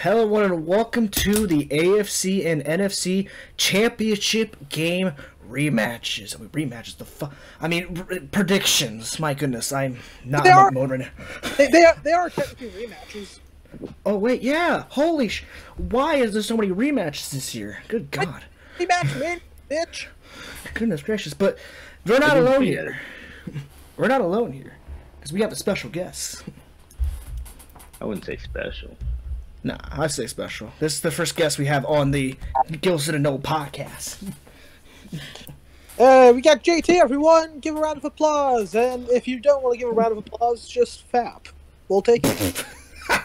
Hello, everyone, and welcome to the AFC and NFC Championship game rematches. Predictions. My goodness, I'm not in that mode right now. They are technically rematches. Oh wait, yeah. Why is there so many rematches this year? Good God. Rematch, man, bitch. Goodness gracious, but we're not alone here. We're not alone here because we have a special guest. I wouldn't say special. Nah, I say special. This is the first guest we have on the Gilsson Nold podcast. We got JT, everyone. Give a round of applause. And if you don't want to give a round of applause, just fap. We'll take it. I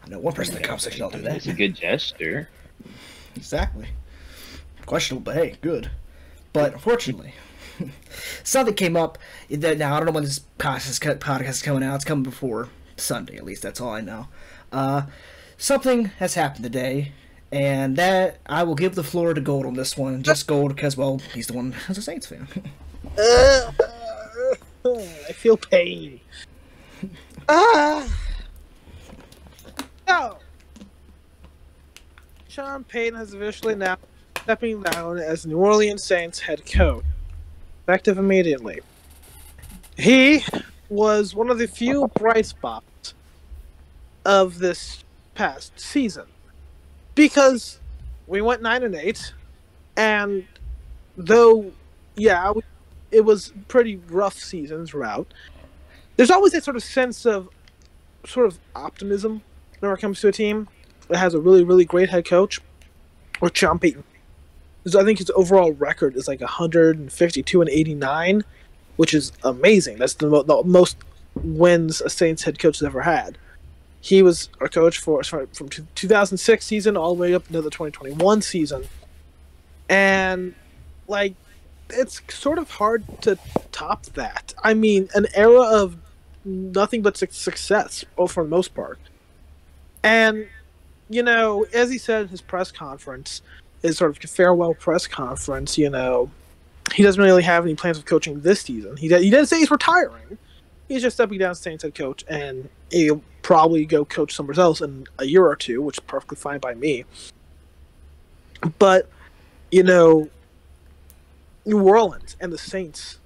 know one person in the comment section will do that. It's a good gesture. Exactly. Questionable, but hey, good. But unfortunately, something came up. Now, I don't know when this podcast is coming out. It's coming before Sunday, at least. That's all I know. Something has happened today, and that I will give the floor to Gold on this one. Just Gold, because, well, he's the one who's a Saints fan. I feel pain. No. Sean Payton has officially now stepping down as New Orleans Saints head coach, effective immediately. He was one of the few bright spots of this past season, because we went 9-8, and though, yeah, it was pretty rough season throughout, there's always that sort of sense of optimism whenever it comes to a team that has a really, really great head coach, or Sean Payton. I think his overall record is like 152-89, which is amazing. That's the most wins a Saints head coach has ever had. He was our coach from 2006 season all the way up into the 2021 season. And, like, it's sort of hard to top that. I mean, an era of nothing but success, for the most part. And, you know, as he said in his press conference, his sort of farewell press conference, you know, he doesn't really have any plans of coaching this season. He didn't say he's retiring. He's just stepping down as Saints head coach, and he'll probably go coach somewhere else in a year or two, which is perfectly fine by me. But, you know, New Orleans and the Saints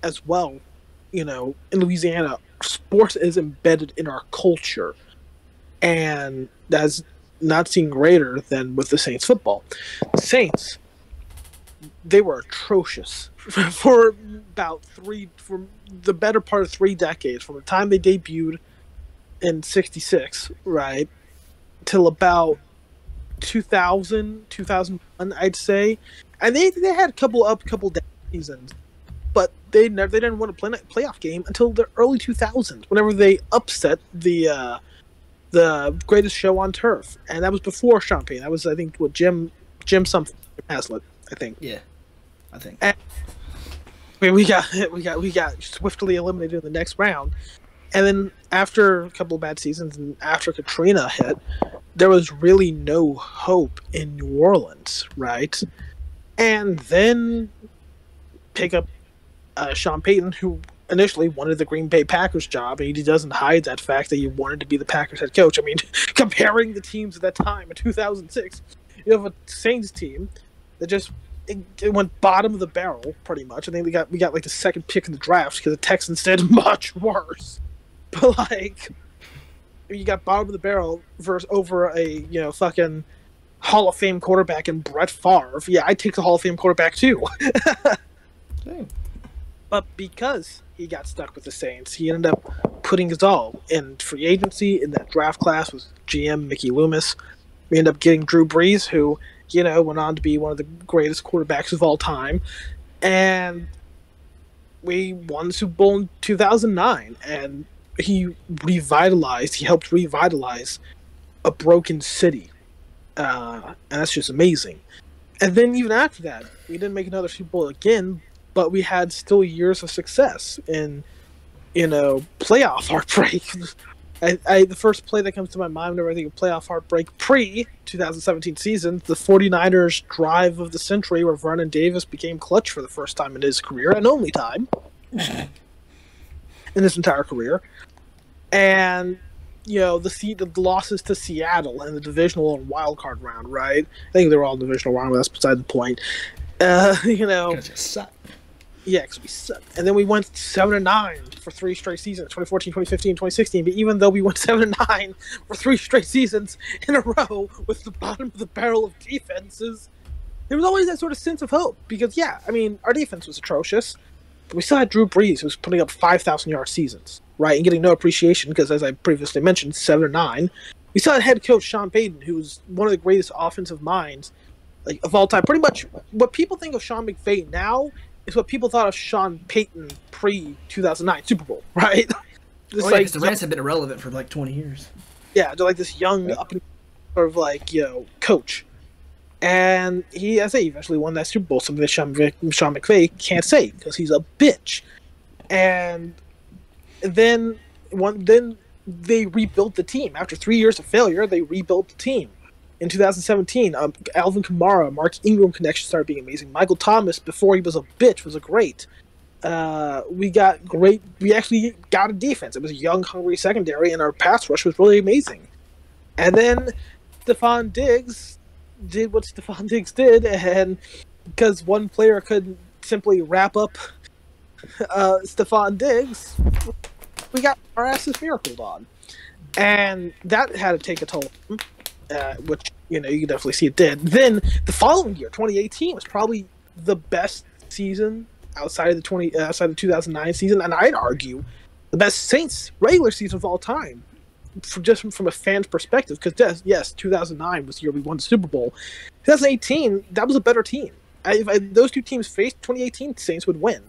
as well, you know, in Louisiana, sports is embedded in our culture. And that's not seen greater than with the Saints football. The Saints, they were atrocious for the better part of 3 decades, from the time they debuted in '66, right, till about 2000, 2001, I'd say. And they had a couple down seasons, but they didn't win a playoff game until the early 2000s, whenever they upset the greatest show on turf, and that was before Sean Payton. That was, I think, what Jim something Haslett, I think. Yeah, I think. And we got swiftly eliminated in the next round, and then after a couple of bad seasons and after Katrina hit, there was really no hope in New Orleans, right? And then pick up Sean Payton, who initially wanted the Green Bay Packers job, and he doesn't hide that fact that he wanted to be the Packers head coach. I mean, comparing the teams at that time in 2006, you have a Saints team that just it went bottom of the barrel pretty much. I think we got like the second pick in the draft because the Texans did much worse. But like, you got bottom of the barrel over a fucking Hall of Fame quarterback in Brett Favre. Yeah, I'd take the Hall of Fame quarterback too. Dang. But because he got stuck with the Saints, he ended up putting his all in free agency. In that draft class was GM Mickey Loomis. We ended up getting Drew Brees, who, went on to be one of the greatest quarterbacks of all time. And we won the Super Bowl in 2009. And he helped revitalize a broken city. And that's just amazing. And then even after that, we didn't make another Super Bowl again, but we had still years of success in, playoff heartbreak. The first play that comes to my mind whenever I think of playoff heartbreak pre-2017 season, the 49ers drive of the century where Vernon Davis became clutch for the first time in his career, and only time in his entire career. And the losses to Seattle in the divisional and wild card round, right? I think they were all divisional round, but that's beside the point. Because it sucked. Yeah, because we sucked. And then we went 7-9 for 3 straight seasons, 2014, 2015, 2016. But even though we went 7-9 for 3 straight seasons in a row with the bottom of the barrel of defenses, there was always that sort of sense of hope. Because, yeah, I mean, our defense was atrocious. But we still had Drew Brees, who was putting up 5,000-yard seasons, right? And getting no appreciation because, as I previously mentioned, 7-9. We still had head coach Sean Payton, who's one of the greatest offensive minds of all time. Pretty much what people think of Sean McVay now is what people thought of Sean Payton pre-2009 Super Bowl, right? Because the Rams have been irrelevant for like 20 years. Yeah, they're like this young, up and sort of like, coach. And he, as I say, eventually won that Super Bowl, something that Sean McVay can't say because he's a bitch. And then they rebuilt the team. After 3 years of failure, they rebuilt the team. In 2017, Alvin Kamara, Mark Ingram connection started being amazing. Michael Thomas, before he was a bitch, was a great. We actually got a defense. It was a young, hungry secondary, and our pass rush was really amazing. And then Stephon Diggs did what Stephon Diggs did, and because one player couldn't simply wrap up Stephon Diggs, we got our asses miracled on. And that had to take a toll. Which, you can definitely see it did. Then the following year, 2018, was probably the best season outside of the 2009 season, and I'd argue the best Saints regular season of all time, from a fan's perspective. Because yes, 2009 was the year we won the Super Bowl. 2018, that was a better team. If those two teams faced, 2018 Saints would win,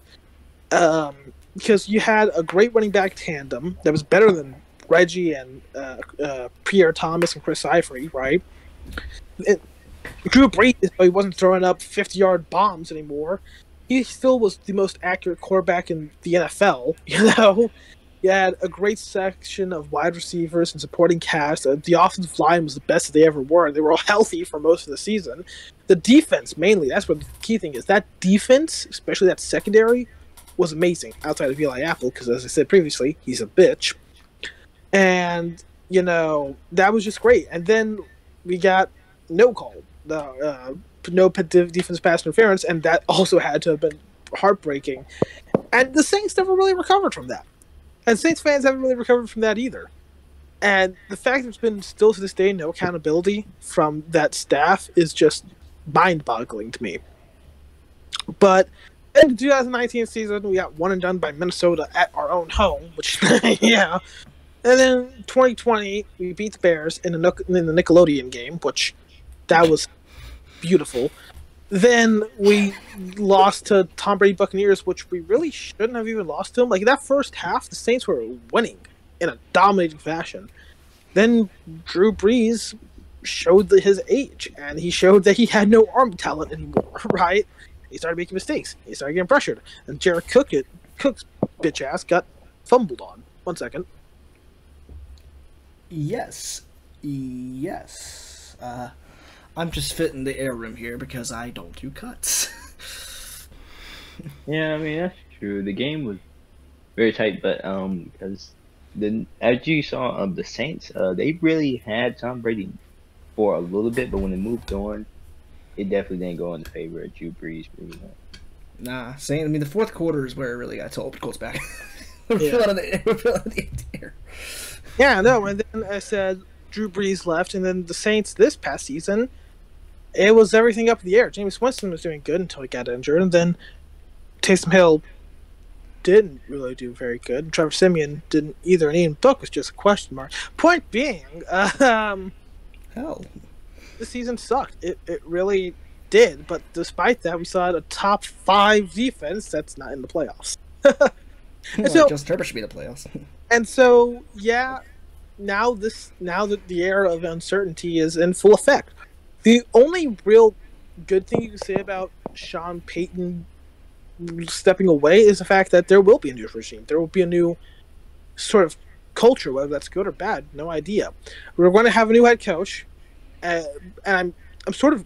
because you had a great running back tandem that was better than Reggie and Pierre Thomas and Chris Ivory, right? Drew Brees, though he wasn't throwing up 50-yard bombs anymore, he still was the most accurate quarterback in the NFL. You had a great section of wide receivers and supporting cast. The offensive line was the best that they ever were. They were all healthy for most of the season. The defense, mainly, that's what the key thing is. That defense, especially that secondary, was amazing outside of Eli Apple, because as I said previously, he's a bitch. And, that was just great. And then we got no call, no defense pass interference, and that also had to have been heartbreaking. And the Saints never really recovered from that. And Saints fans haven't really recovered from that either. And the fact that there's been still to this day no accountability from that staff is just mind-boggling to me. But in the 2019 season, we got one and done by Minnesota at our own home, which, yeah. And then 2020, we beat the Bears in the Nickelodeon game, which that was beautiful. Then we lost to Tom Brady Buccaneers, which we really shouldn't have even lost to them. Like, that first half, the Saints were winning in a dominating fashion. Then Drew Brees showed his age, and he showed that he had no arm talent anymore, right? He started making mistakes. He started getting pressured. And Jared Cook's bitch ass got fumbled on. 1 second. Yes. I'm just fitting the air room here because I don't do cuts. Yeah, I mean, that's true. The game was very tight, but because as you saw the Saints, they really had Tom Brady for a little bit, but when they moved on, it definitely didn't go in the favor of Drew Brees. Really. Nah, the fourth quarter is where it really got told. Goes back. We're Yeah. feeling the air. Yeah, no, and then I said Drew Brees left, and then the Saints this past season, it was everything up in the air. Jameis Winston was doing good until he got injured, and then Taysom Hill didn't really do very good. And Trevor Siemian didn't either, and Ian Book was just a question mark. Point being, Hell. this season sucked. It really did, but despite that, we saw a top 5 defense that's not in the playoffs. Well, so- Justin Herbert should be in the playoffs. And so, yeah, now that the era of uncertainty is in full effect, the only real good thing you can say about Sean Payton stepping away is the fact that there will be a new regime. There will be a new sort of culture, whether that's good or bad, no idea. We're going to have a new head coach, and I'm sort of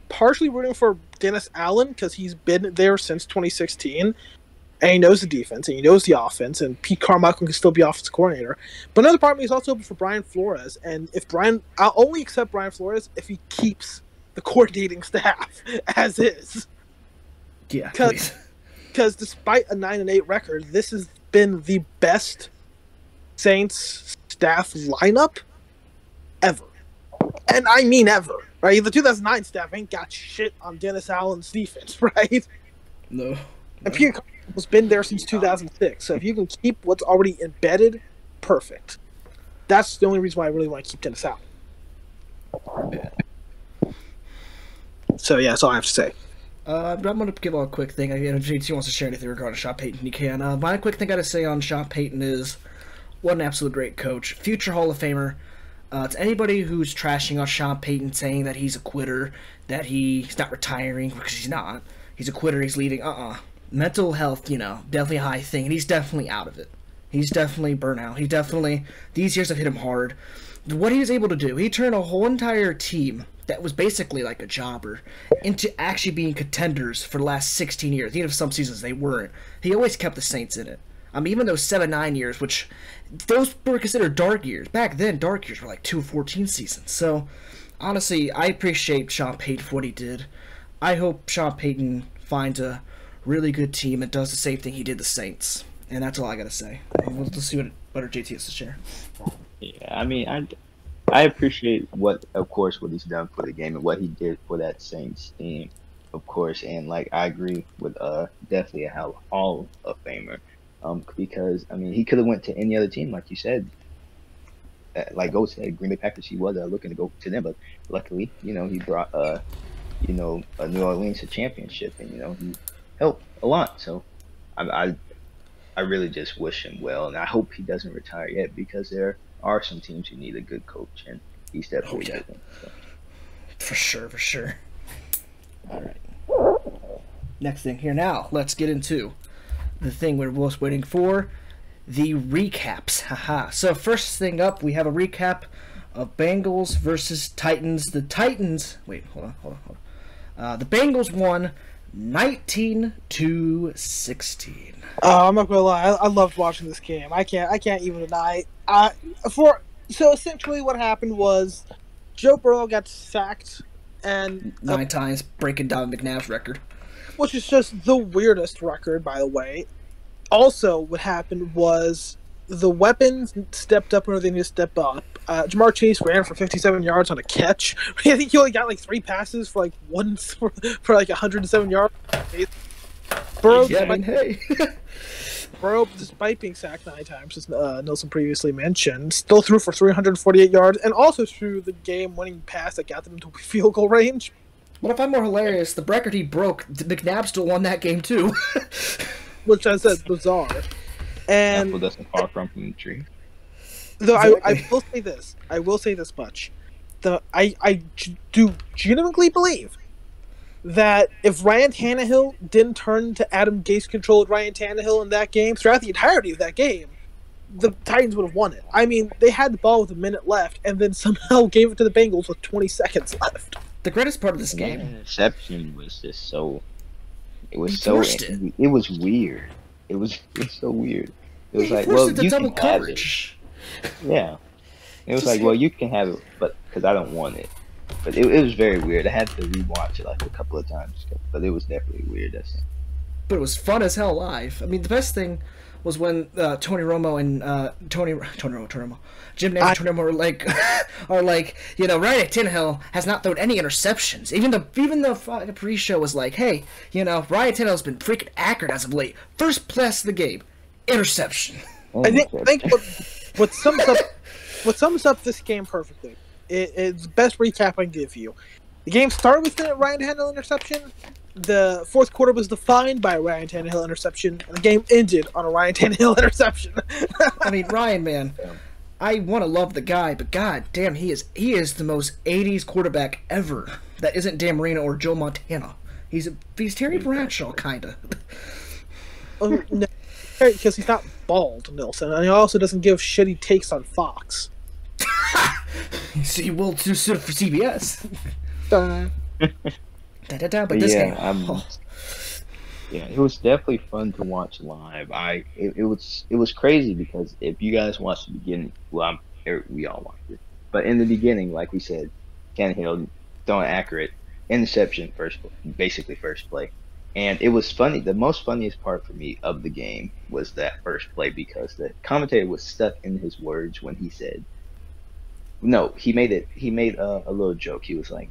partially rooting for Dennis Allen because he's been there since 2016. and he knows the defense, and he knows the offense, and Pete Carmichael can still be offensive coordinator. But another part of me is also open for Brian Flores, and I'll only accept Brian Flores if he keeps the coordinating staff as is. Yeah, please. Because despite a 9-8 record, this has been the best Saints staff lineup ever. And I mean ever, right? The 2009 staff ain't got shit on Dennis Allen's defense, right? No. And Peter Carmichael's been there since 2006, so if you can keep what's already embedded, perfect. That's the only reason why I really want to keep Dennis Allen. Yeah. So yeah, that's all I have to say. But I'm going to give a quick thing. JT wants to share anything regarding Sean Payton, he can. My quick thing I got to say on Sean Payton is, what an absolute great coach. Future Hall of Famer. To anybody who's trashing on Sean Payton, saying that he's a quitter, that he's not retiring, because he's not. He's a quitter, he's leaving. Mental health, definitely a high thing, and he's definitely out of it. He's definitely burnt out. These years have hit him hard. What he was able to do, he turned a whole entire team that was basically like a jobber into actually being contenders for the last 16 years. Even if some seasons they weren't. He always kept the Saints in it. Even those 7-9 years, which those were considered dark years. Back then, dark years were like 2-14 seasons. So, honestly, I appreciate Sean Payton for what he did. I hope Sean Payton finds a really good team and does the same thing he did the Saints. And that's all I got to say. Let's see what our JT has to share. Yeah, I appreciate what he's done for the game and what he did for that Saints team, of course. And, I agree with definitely a Hall of Famer. Because he could have went to any other team, like you said. Like Go said, Green Bay Packers. He was looking to go to them, but luckily, he brought New Orleans a championship, and he helped a lot. So, I really just wish him well, and I hope he doesn't retire yet, because there are some teams who need a good coach, and he's definitely good one. So. For sure. All right. Next thing here now, let's get into the thing we're most waiting for, the recaps. Haha. So first thing up, we have a recap of Bengals versus Titans. The Titans. Wait, hold on. The Bengals won 19-16. I'm not gonna lie. I loved watching this game. I can't even deny. So essentially, what happened was Joe Burrow got sacked and 9 times, breaking down McNabb's record. Which is just the weirdest record, by the way. Also, what happened was the weapons stepped up where they need to step up. Jamar Chase ran for 57 yards on a catch. I think he only got 3 passes for 107 yards. Burrow, Burrow, despite being sacked 9 times, as Nelson previously mentioned, still threw for 348 yards and also threw the game-winning pass that got them into field goal range. What if I'm more hilarious? The record he broke, McNabb still won that game too. Which I said, bizarre. And apple doesn't fall from the tree. Though I will say this much. I do genuinely believe that if Ryan Tannehill didn't turn to Adam Gase-controlled Ryan Tannehill in that game, throughout the entirety of that game, the Titans would have won it. They had the ball with a minute left, and then somehow gave it to the Bengals with 20 seconds left. The greatest part of this game, the interception was just so. It was It was weird. It was so weird. It was you double can coverage. Have it. Yeah. It was you can have it, but because I don't want it. But it was very weird. I had to rewatch it a couple of times, but it was definitely weird. But it was fun as hell live. The best thing was when Tony Romo and Jim Nantz and Tony Romo are Ryan Tannehill has not thrown any interceptions. Even the pre-show was hey, Ryan Tannehill's been freaking accurate as of late. First pass of the game, interception. I think what sums up this game perfectly. It's the best recap I can give you. The game started with a Ryan Tannehill interception. The fourth quarter was defined by a Ryan Tannehill interception, and the game ended on a Ryan Tannehill interception. Ryan, man, I want to love the guy, but god damn, he is the most 80s quarterback ever. That isn't Dan Marino or Joe Montana. He's Terry Bradshaw, kinda. Oh no, because he's not bald, Nelson, and he also doesn't give shitty takes on Fox. So you will too soon for CBS. But this game, Yeah, it was definitely fun to watch live. It was crazy because if you guys watched the beginning, well, we all watched it, but in the beginning, like we said, Tannehill throwing accurate interception basically first play, and it was funny. The most funniest part for me of the game was that first play because the commentator was stuck in his words when he said, no, he made it. He made a little joke. He was like,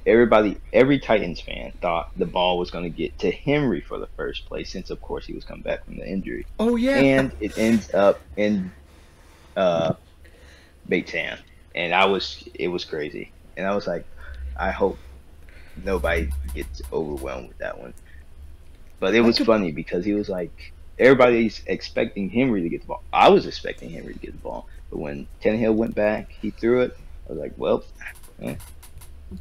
every Titans fan thought the ball was going to get to Henry for the first play, since of course he was coming back from the injury. Oh yeah. And it ends up in Payton, and it was crazy. And I was like, I hope nobody gets overwhelmed with that one. But it was funny because he was like, everybody's expecting Henry to get the ball. I was expecting Henry to get the ball, but when Tannehill went back, he threw it. I was like, well.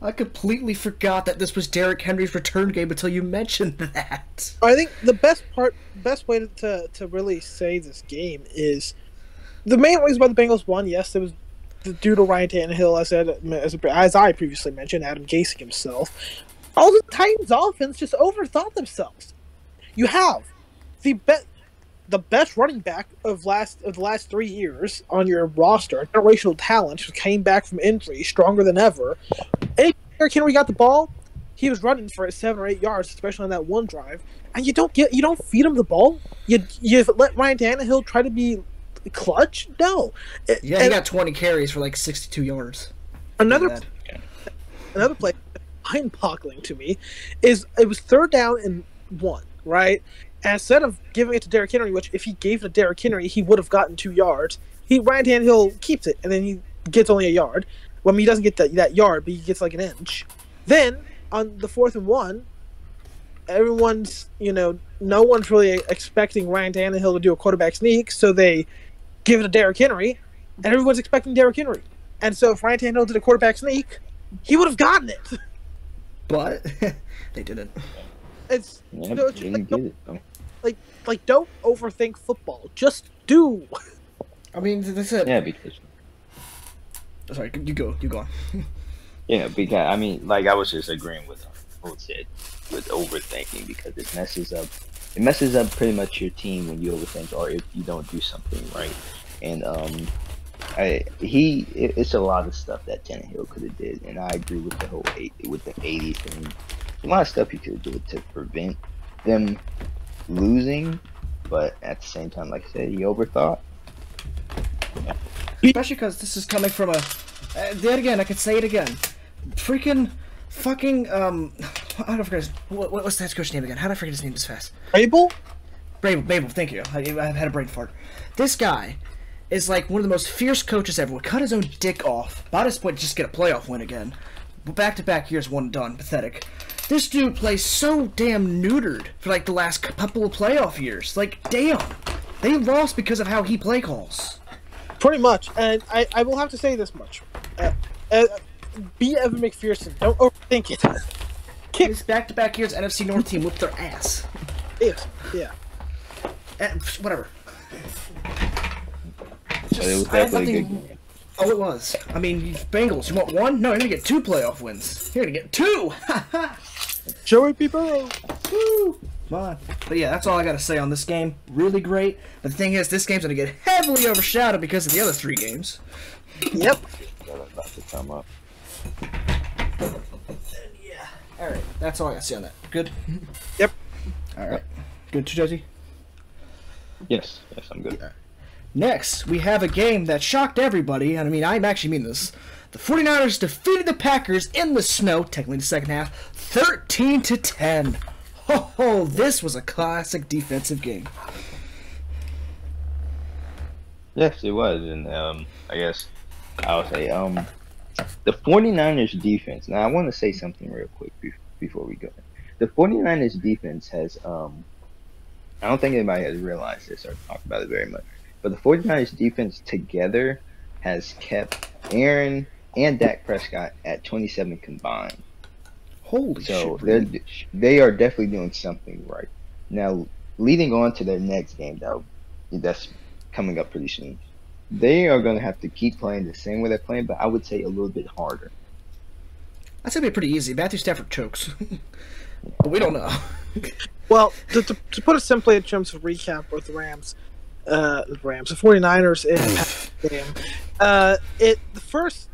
I completely forgot that this was Derrick Henry's return game until you mentioned that. I think the best way to really say this game is the main reason why the Bengals won. Yes, it was due to Ryan Tannehill, as I previously mentioned, Adam Gase himself. All the Titans' offense just overthought themselves. You have the best running back of the last 3 years on your roster, generational talent who came back from injury, stronger than ever. Any Derrick Henry got the ball, he was running for 7 or 8 yards, especially on that one drive. And you don't feed him the ball. You let Ryan Tannehill try to be clutch. No. He got 20 carries for like 62 yards. Another play, mind-boggling to me, is it was 3rd down and 1, right? And instead of giving it to Derrick Henry, which if he gave it to Derrick Henry, he would have gotten 2 yards. Ryan Tannehill keeps it, and then he gets only a yard. Well, I mean, he doesn't get that yard, but he gets like an inch. Then, on the 4th and 1, everyone's, no one's really expecting Ryan Tannehill to do a quarterback sneak, so they give it to Derrick Henry, and everyone's expecting Derrick Henry. And so if Ryan Tannehill did a quarterback sneak, he would have gotten it. But they didn't. It's like don't overthink football. Just do. I mean, that's it. Yeah, because. Sorry, you go on. Yeah, because I mean, like I was just agreeing with what said with overthinking, because it messes up pretty much your team when you overthink or if you don't do something right. And it's a lot of stuff that Tannehill could have did, and I agree with the whole with the 80 thing. A lot of stuff he could have did to prevent them losing, but at the same time, like I said, he overthought. Yeah. Especially because this is coming from yet again, I could say it again. Fucking, I don't forget what's the head coach's name again? How did I forget his name this fast? Babel, thank you. I had a brain fart. This guy is like one of the most fierce coaches ever. Would cut his own dick off. By this point, just get a playoff win again. Back-to-back years, one done. Pathetic. This dude plays so damn neutered for like the last couple of playoff years. Like, damn. They lost because of how he play calls. Pretty much. And I will have to say this much. Be Evan McPherson. Don't overthink it. This back-to-back years NFC North team whipped their ass. Yeah. Whatever. It was definitely a good game. Oh, it was. I mean, Bengals, you want one? No, you're going to get 2 playoff wins. You're going to get 2! Joey P. Burrow. Woo! Come on. But yeah, that's all I got to say on this game. Really great. But the thing is, this game's going to get heavily overshadowed because of the other 3 games. Yep. About to come up. Yeah. Alright, that's all I got to say on that. Good? Yep. Alright. Good, Josie? Yes, I'm good. Yeah. Next, we have a game that shocked everybody, and I mean, I actually mean this. The 49ers defeated the Packers in the snow, technically the second half, 13-10. Ho, this was a classic defensive game. Yes, it was, and I guess I'll say the 49ers defense. Now, I want to say something real quick before we go. The 49ers defense has I don't think anybody has realized this or talked about it very much. But the 49ers defense together has kept Aaron and Dak Prescott at 27 combined. Holy shit. So they are definitely doing something right. Now, leading on to their next game, though, that's coming up pretty soon, they are going to have to keep playing the same way they're playing, but I would say a little bit harder. That's going to be pretty easy. Matthew Stafford chokes. But we don't know. Well, to put it simply in terms of recap with the Rams, the 49ers in the game.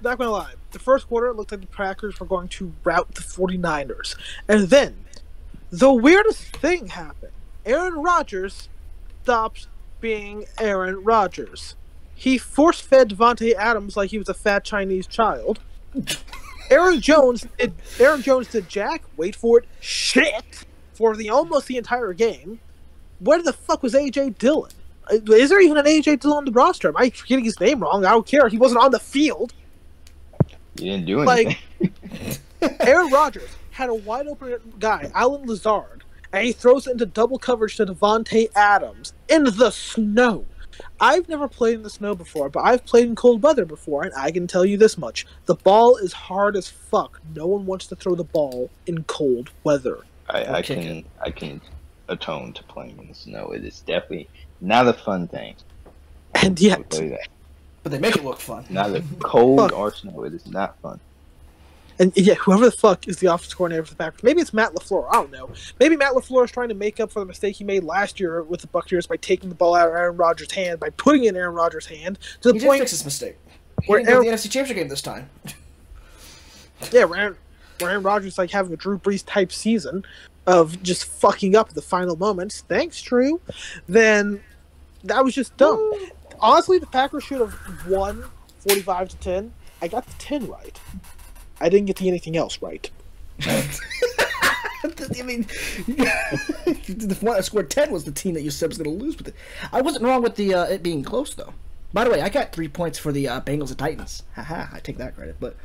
Not gonna lie, the first quarter it looked like the Packers were going to rout the 49ers. And then, the weirdest thing happened. Aaron Rodgers stopped being Aaron Rodgers. He force-fed Devontae Adams like he was a fat Chinese child. Aaron Jones did jack, wait for it, shit, for almost the entire game. Where the fuck was A.J. Dillon? Is there even an A.J. Dillon on the roster? Am I getting his name wrong? I don't care. He wasn't on the field. He didn't do anything. Aaron Rodgers had a wide open guy, Alan Lazard, and he throws it into double coverage to Devontae Adams in the snow. I've never played in the snow before, but I've played in cold weather before, and I can tell you this much. The ball is hard as fuck. No one wants to throw the ball in cold weather. I can atone to playing in the snow. It is definitely not a fun thing. And yet, but they make it look fun. Not a cold or snow. It is not fun. And yeah, whoever the fuck is the offensive coordinator for the Packers, maybe it's Matt LaFleur. I don't know. Maybe Matt LaFleur is trying to make up for the mistake he made last year with the Buccaneers by taking the ball out of Aaron Rodgers' hand, by putting it in Aaron Rodgers' hand to the he point. He did fix his mistake. He where didn't go to the NFC Championship game this time. Yeah, where Aaron Rodgers like having a Drew Brees type season of just fucking up at the final moments. Thanks, Drew. Then that was just dumb. Honestly, the Packers should have won 45-10. I got the 10 right. I didn't get anything else right. I mean, the one that scored 10 was the team that you said was going to lose with it. I wasn't wrong with the it being close, though. By the way, I got 3 points for the Bengals and Titans. Haha, I take that credit. But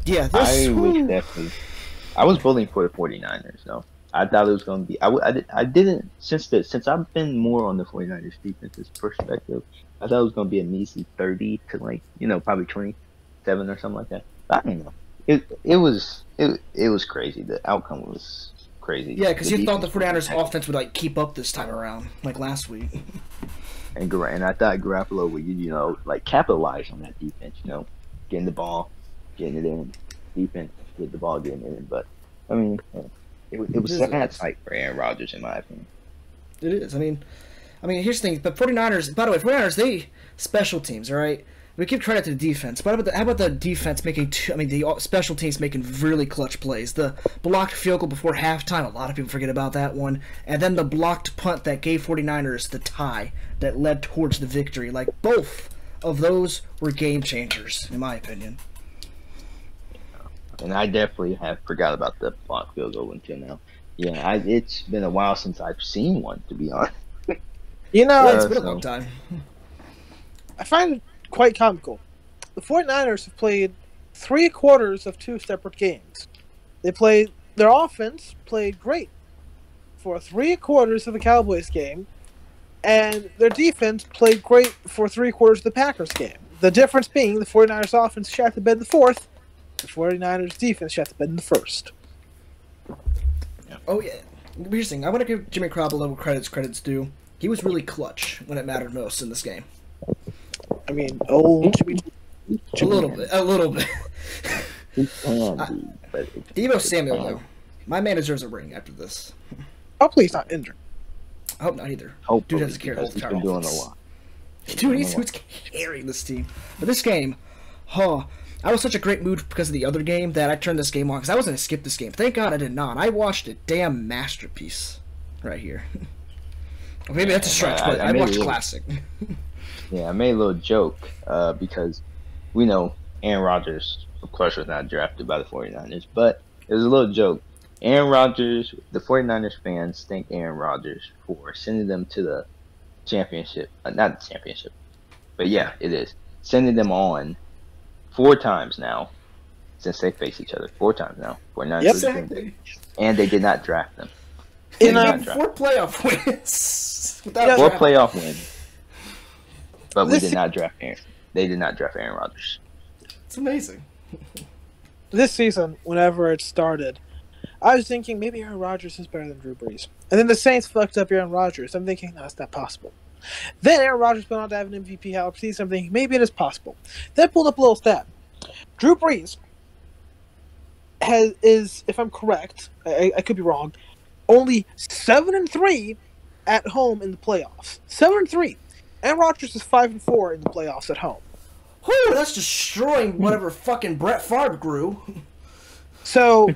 yeah, I was bullying for the 49ers, though. I thought it was going to be. I didn't since I've been more on the 49ers defense's perspective. I thought it was going to be a measly 30 to probably 27 or something like that. I don't know. It was crazy. The outcome was crazy. Yeah, because you thought the 49ers offense would keep up this time around, like last week. And I thought Garoppolo would capitalize on that defense. Getting the ball, getting it in, defense, get the ball, getting it in. But I mean, it was sad sight for Aaron Rodgers, in my opinion. It is. I mean, here's the thing. But 49ers. By the way, 49ers, they special teams. All right. We give credit to the defense, but how about the defense the special teams making really clutch plays? The blocked field goal before halftime, a lot of people forget about that one. And then the blocked punt that gave 49ers the tie that led towards the victory. Both of those were game changers, in my opinion. And I definitely have forgot about the blocked field goal until now. Yeah, it's been a while since I've seen one, to be honest. It's been a long time. I find it quite comical. The 49ers have played 3 quarters of 2 separate games. Their offense played great for 3 quarters of the Cowboys game, and their defense played great for 3 quarters of the Packers game. The difference being the 49ers offense shot the bed in the 4th, the 49ers defense shot the bed in the 1st. Oh yeah. Here's the thing. I want to give Jimmy Garoppolo credit's due. He was really clutch when it mattered most in this game. I mean, old Jimmy. A little bit. Deebo Samuel, though. My man deserves a ring after this. Hopefully he's not injured. I hope not either. Hopefully, dude has to carry the whole entire doing offense. a lot. Dude, he's carrying this team. But this game, I was such a great mood because of the other game that I turned this game on because I was going to skip this game. Thank God I did not. I watched a damn masterpiece right here. Maybe that's a stretch, but I watched classic. Yeah, I made a little joke because we know Aaron Rodgers, of course, was not drafted by the 49ers, but it was a little joke. Aaron Rodgers, the 49ers fans thank Aaron Rodgers for sending them to the championship. Not the championship, but yeah, it is. Sending them on 4 times now since they face each other. 4 times now. 49ers Exactly. And they did not draft them. 4 playoff wins. 4 playoff wins. But we did not draft Aaron. They did not draft Aaron Rodgers. It's amazing. This season, whenever it started, I was thinking maybe Aaron Rodgers is better than Drew Brees. And then the Saints fucked up Aaron Rodgers. I'm thinking, no, it's not possible. Then Aaron Rodgers went on to have an MVP caliber season. I'm thinking, maybe it is possible. Then pulled up a little stat. Drew Brees is, if I'm correct, I could be wrong, only 7-3 at home in the playoffs. 7-3. Aaron Rodgers is 5-4 in the playoffs at home. Whew, that's destroying whatever fucking Brett Favre grew. So,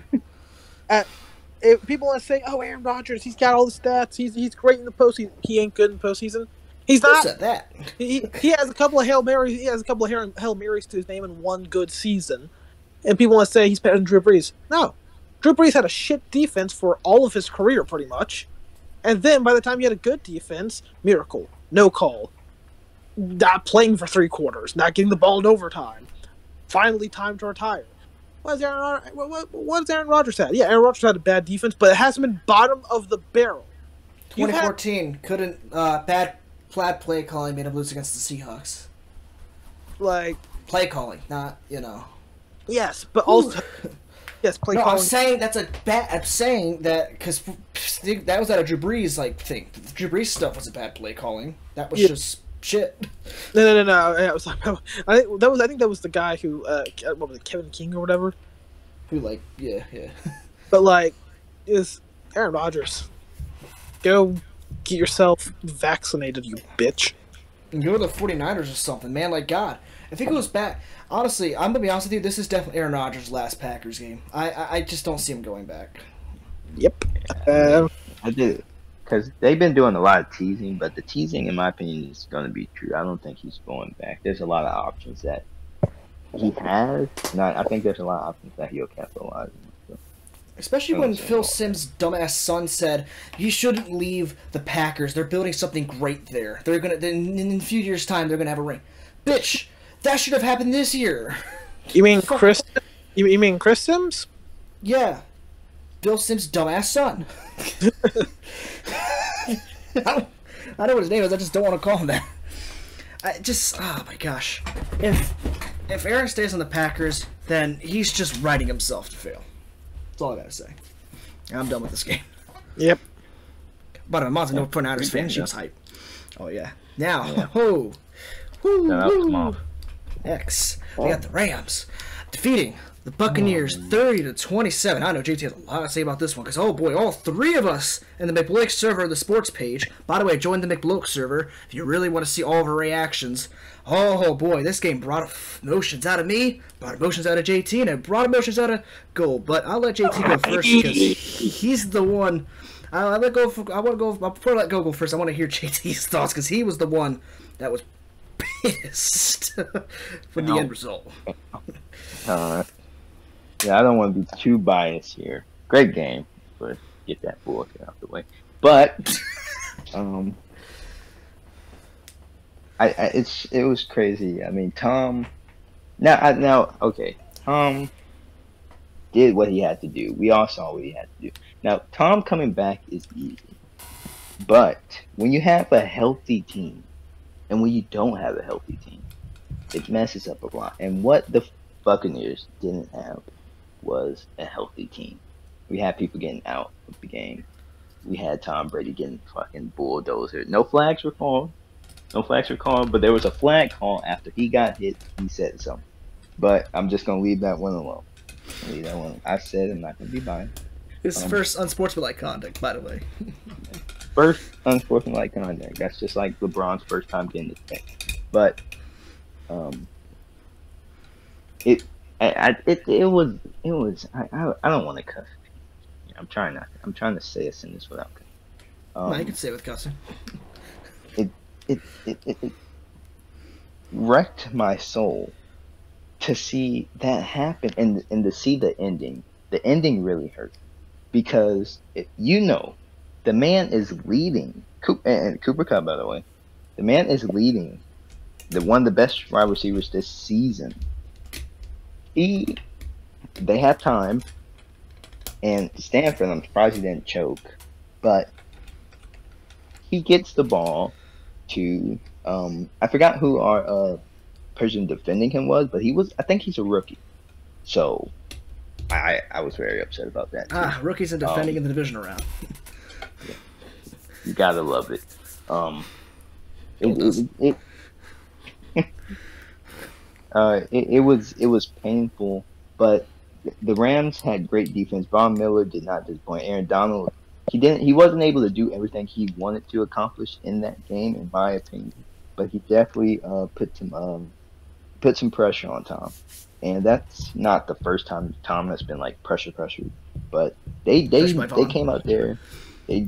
if people want to say, "Oh, Aaron Rodgers, he's got all the stats. He's great in the postseason." He ain't good in the postseason. He's not. Who said that? He has a couple of Hail Marys. He has a couple of Hail Marys to his name in one good season. And people want to say he's better than Drew Brees. No, Drew Brees had a shit defense for all of his career, pretty much. And then by the time he had a good defense, miracle, no call, not playing for 3 quarters, not getting the ball in overtime, finally time to retire. What has Aaron Rodgers had? Yeah, Aaron Rodgers had a bad defense, but it hasn't been bottom of the barrel. 2014 couldn't bad play calling made him lose against the Seahawks. Like play calling, not Yes, but also yes, play calling. I'm saying that's a bad. I'm saying that because that was at a Drew Brees thing. The Drew Brees stuff was a bad play calling. That was just shit. No. It was like, I think that was the guy who what was it, Kevin King or whatever. Who yeah. But like, is Aaron Rodgers? Go get yourself vaccinated, you bitch. And go to the 49ers or something, man. Like God, if he goes back, honestly, I'm gonna be honest with you. This is definitely Aaron Rodgers' last Packers game. I just don't see him going back. Yep. I did. Because they've been doing a lot of teasing, but the teasing, in my opinion, is going to be true. I don't think he's going back. There's a lot of options that he has, and I think there's a lot of options that he'll capitalize on. So, especially when Phil Simms' dumbass son said, "You shouldn't leave the Packers. They're building something great there. They're gonna in a few years' time, they're gonna have a ring." Bitch, that should have happened this year. You mean Chris? You mean Chris Simms? Yeah, Bill Simms' dumbass son. I know what his name is. I just don't want to call him that. Oh my gosh. If Aaron stays on the Packers, then he's just writing himself to fail. That's all I gotta say. I'm done with this game. Yep. But I'm also no 49ers fan. She was hype. Oh yeah. Now, yeah. X. We got the Rams defeating the Buccaneers 30-27. I know JT has a lot to say about this one because, oh boy, all 3 of us in the McBloke server of the sports page. By the way, join the McBloke server if you really want to see all of our reactions. Oh boy, this game brought emotions out of me, brought emotions out of JT, and it brought emotions out of Gold. But I'll let JT go first because he's the one. Before I let go first, I want to hear JT's thoughts because he was the one that was pissed with the end result. Yeah, I don't want to be too biased here. Great game, but get that bullshit out the way. But it was crazy. I mean, Tom. Tom did what he had to do. We all saw what he had to do. Now, Tom coming back is easy, but when you have a healthy team, and when you don't have a healthy team, it messes up a lot. And what the Buccaneers didn't have was a healthy team. We had people getting out of the game. We had Tom Brady getting fucking bulldozered. No flags were called. But there was a flag call after he got hit. He said something. But I'm just going to leave that one alone. I said I'm not going to be biased. His first unsportsmanlike conduct, by the way. First unsportsmanlike conduct. That's just like LeBron's first time getting the thing. But it was. I don't want to cuss. I'm trying not. I'm trying to say a sentence without cussing. No, you can say it with cussing. It wrecked my soul to see that happen and to see the ending. The ending really hurt because the man is leading. And Cooper Kupp, by the way, the man is leading one of the best wide receivers this season. They have time, and Stanford, I'm surprised he didn't choke, but he gets the ball to I forgot who our person defending him was, but I think he's a rookie. So I was very upset about that too. Rookies and defending in the divisional round. Yeah. You gotta love it. It was painful, but the Rams had great defense. Von Miller did not disappoint. Aaron Donald, he wasn't able to do everything he wanted to accomplish in that game, in my opinion. But he definitely put some pressure on Tom, and that's not the first time Tom has been like pressure. But they came out there, they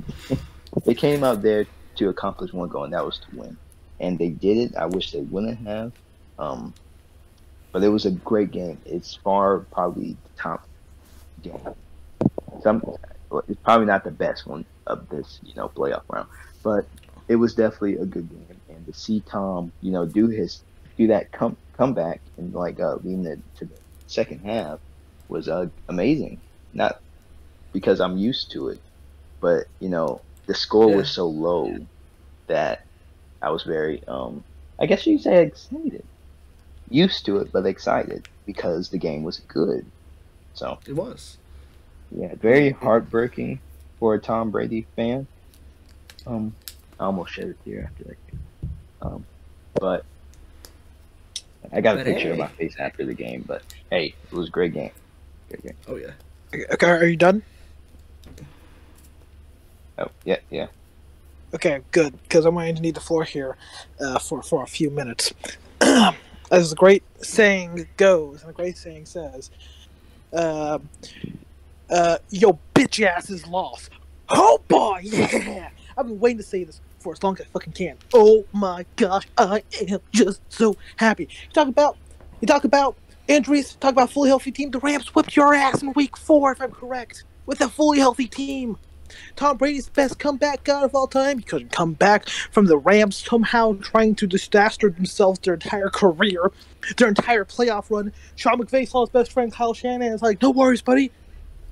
they came out there to accomplish one goal, and that was to win, and they did it. I wish they wouldn't have, but it was a great game. It's probably the top game. It's probably not the best one of this playoff round, but it was definitely a good game. And to see Tom do that comeback and leading it to the second half was amazing. Not because I'm used to it, but the score was so low that I was very I guess you'd say excited. Used to it, but excited because the game was good. So it was. Yeah, very heartbreaking for a Tom Brady fan. I almost shed a tear after that game. But I got a picture of my face after the game. But hey, it was a great game. Great game. Oh yeah. Okay, are you done? Oh yeah. Okay, good. Because I'm going to need the floor here for a few minutes. As the great saying goes, and the great saying says, yo, bitch ass is lost. Oh boy, yeah! I've been waiting to say this for as long as I fucking can. Oh my gosh, I am just so happy. You talk about injuries, talk about fully healthy team. The Rams whipped your ass in week 4, if I'm correct, with a fully healthy team. Tom Brady's best comeback god of all time. He couldn't come back from the Rams somehow trying to disaster themselves their entire career, their entire playoff run. Sean McVay saw his best friend Kyle Shanahan and was like, no worries, buddy.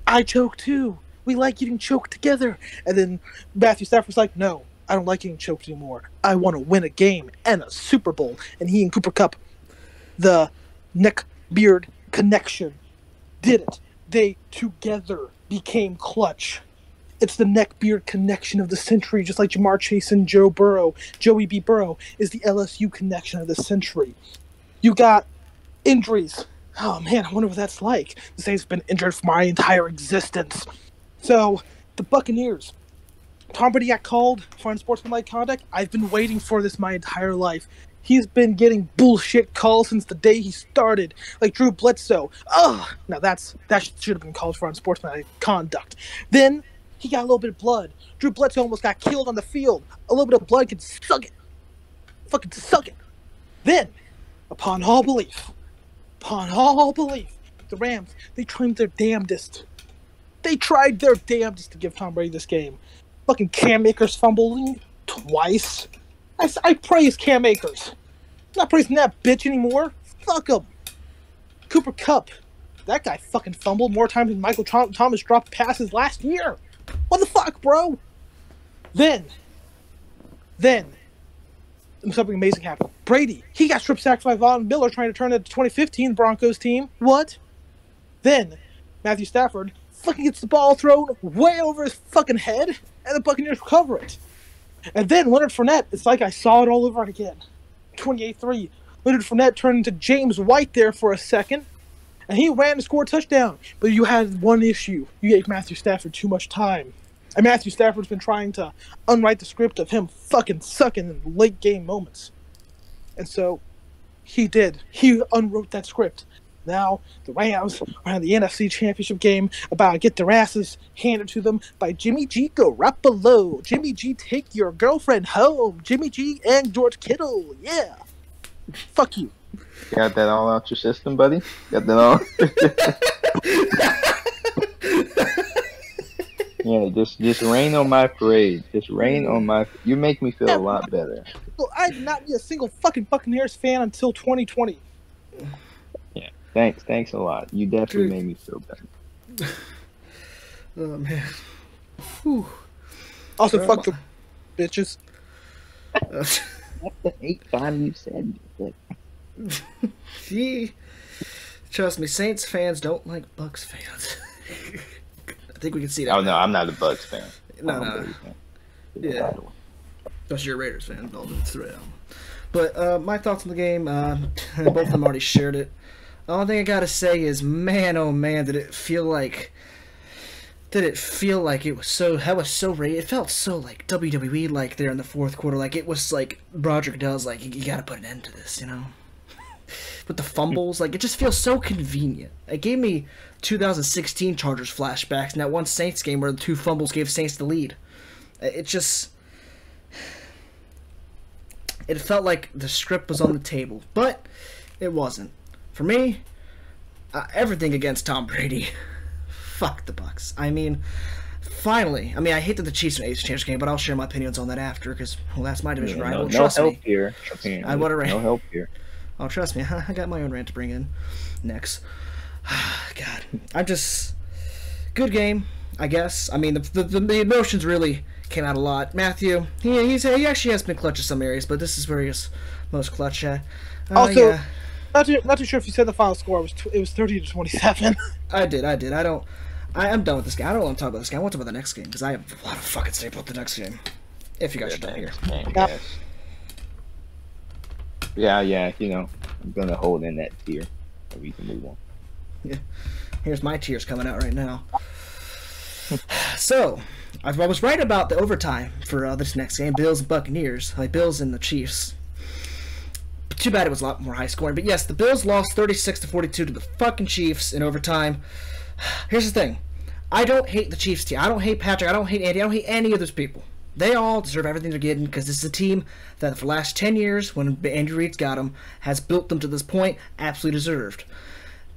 I choke too. We like getting choked together. And then Matthew Stafford's like, no, I don't like getting choked anymore. I want to win a game and a Super Bowl. And he and Cooper Kupp, the neck-beard connection, did it. They together became clutch. It's the neck-beard connection of the century, just like Jamar Chase and Joey B. Burrow is the LSU connection of the century. You got injuries. Oh, man, I wonder what that's like. The Saints have been injured for my entire existence. So, the Buccaneers. Tom Brady got called for unsportsmanlike conduct. I've been waiting for this my entire life. He's been getting bullshit calls since the day he started, like Drew Bledsoe. Ugh! Now, that should have been called for unsportsmanlike conduct. Then he got a little bit of blood. Drew Bledsoe almost got killed on the field. A little bit of blood can suck it. Fucking suck it. Then, upon all belief, the Rams, they tried their damnedest. They tried their damnedest to give Tom Brady this game. Fucking Cam Akers fumbling twice. I praise Cam Akers. I'm not praising that bitch anymore. Fuck him. Cooper Kupp. That guy fucking fumbled more times than Michael Thomas dropped passes last year. What the fuck, bro? Then, something amazing happened. Brady, he got strip sacked by Von Miller trying to turn the 2015 Broncos team. What? Then, Matthew Stafford fucking gets the ball thrown way over his fucking head, and the Buccaneers recover it. And then Leonard Fournette, it's like I saw it all over again. 28-3. Leonard Fournette turned into James White there for a second, and he ran to score a touchdown. But you had one issue. You gave Matthew Stafford too much time. And Matthew Stafford's been trying to unwrite the script of him fucking sucking in late game moments. And so, he did. He unwrote that script. Now, the Rams are in the NFC Championship game, about to get their asses handed to them by Jimmy G. Garoppolo. Jimmy G, take your girlfriend home. Jimmy G and George Kittle. Yeah. Fuck you. Got that all out your system, buddy? Got that all? Yeah, just rain on my parade. Just rain on my... You make me feel a lot better. Well, I did not be a single fucking Buccaneers fan until 2020. Yeah, thanks a lot. You definitely made me feel better. Oh, man. Whew. Also, fuck the bitches. That's the 8th time you said it. Gee, trust me, Saints fans don't like Bucks fans. I think we can see that. Oh, no, I'm not a Bucks fan. No. Yeah. Plus, you're a Raiders fan. But my thoughts on the game, both of them already shared it. All thing I gotta say is, man, oh man, did it feel like it was so, that was so it felt so like WWE like there in the fourth quarter. Like it was like Roger Goodell's like, you gotta put an end to this, you know? With the fumbles, like it just feels so convenient. It gave me 2016 Chargers flashbacks and that one Saints game where the 2 fumbles gave Saints the lead. It just, it felt like the script was on the table, but it wasn't. For me, everything against Tom Brady. Fuck the Bucs. I mean, finally. I mean, I hate that the Chiefs made a chance game, but I'll share my opinions on that after, because, well, that's my division rival. No Trust help me. here. I want to rant. No help here. Oh, trust me. I got my own rant to bring in next. God. I'm just... Good game, I guess. I mean, the emotions really came out a lot. Matthew, he actually has been clutch in some areas, but this is where he's most clutch at. Also, yeah. not too sure if you said the final score. It was 30-27. I did. I'm done with this game. I don't want to talk about this game. I want to talk about the next game, because I have a lot of fucking to say about the next game. If you guys are done here. Yeah, you know, I'm going to hold in that tier so we can move on. Yeah. Here's my tears coming out right now. So, I was right about the overtime for this next game. Bills and Buccaneers. Like, Bills and the Chiefs. But too bad it was a lot more high scoring. But yes, the Bills lost 36-42 to the fucking Chiefs in overtime. Here's the thing. I don't hate the Chiefs team. I don't hate Patrick. I don't hate Andy. I don't hate any of those people. They all deserve everything they're getting, because this is a team that for the last 10 years, when Andy Reid's got them, has built them to this point, absolutely deserved.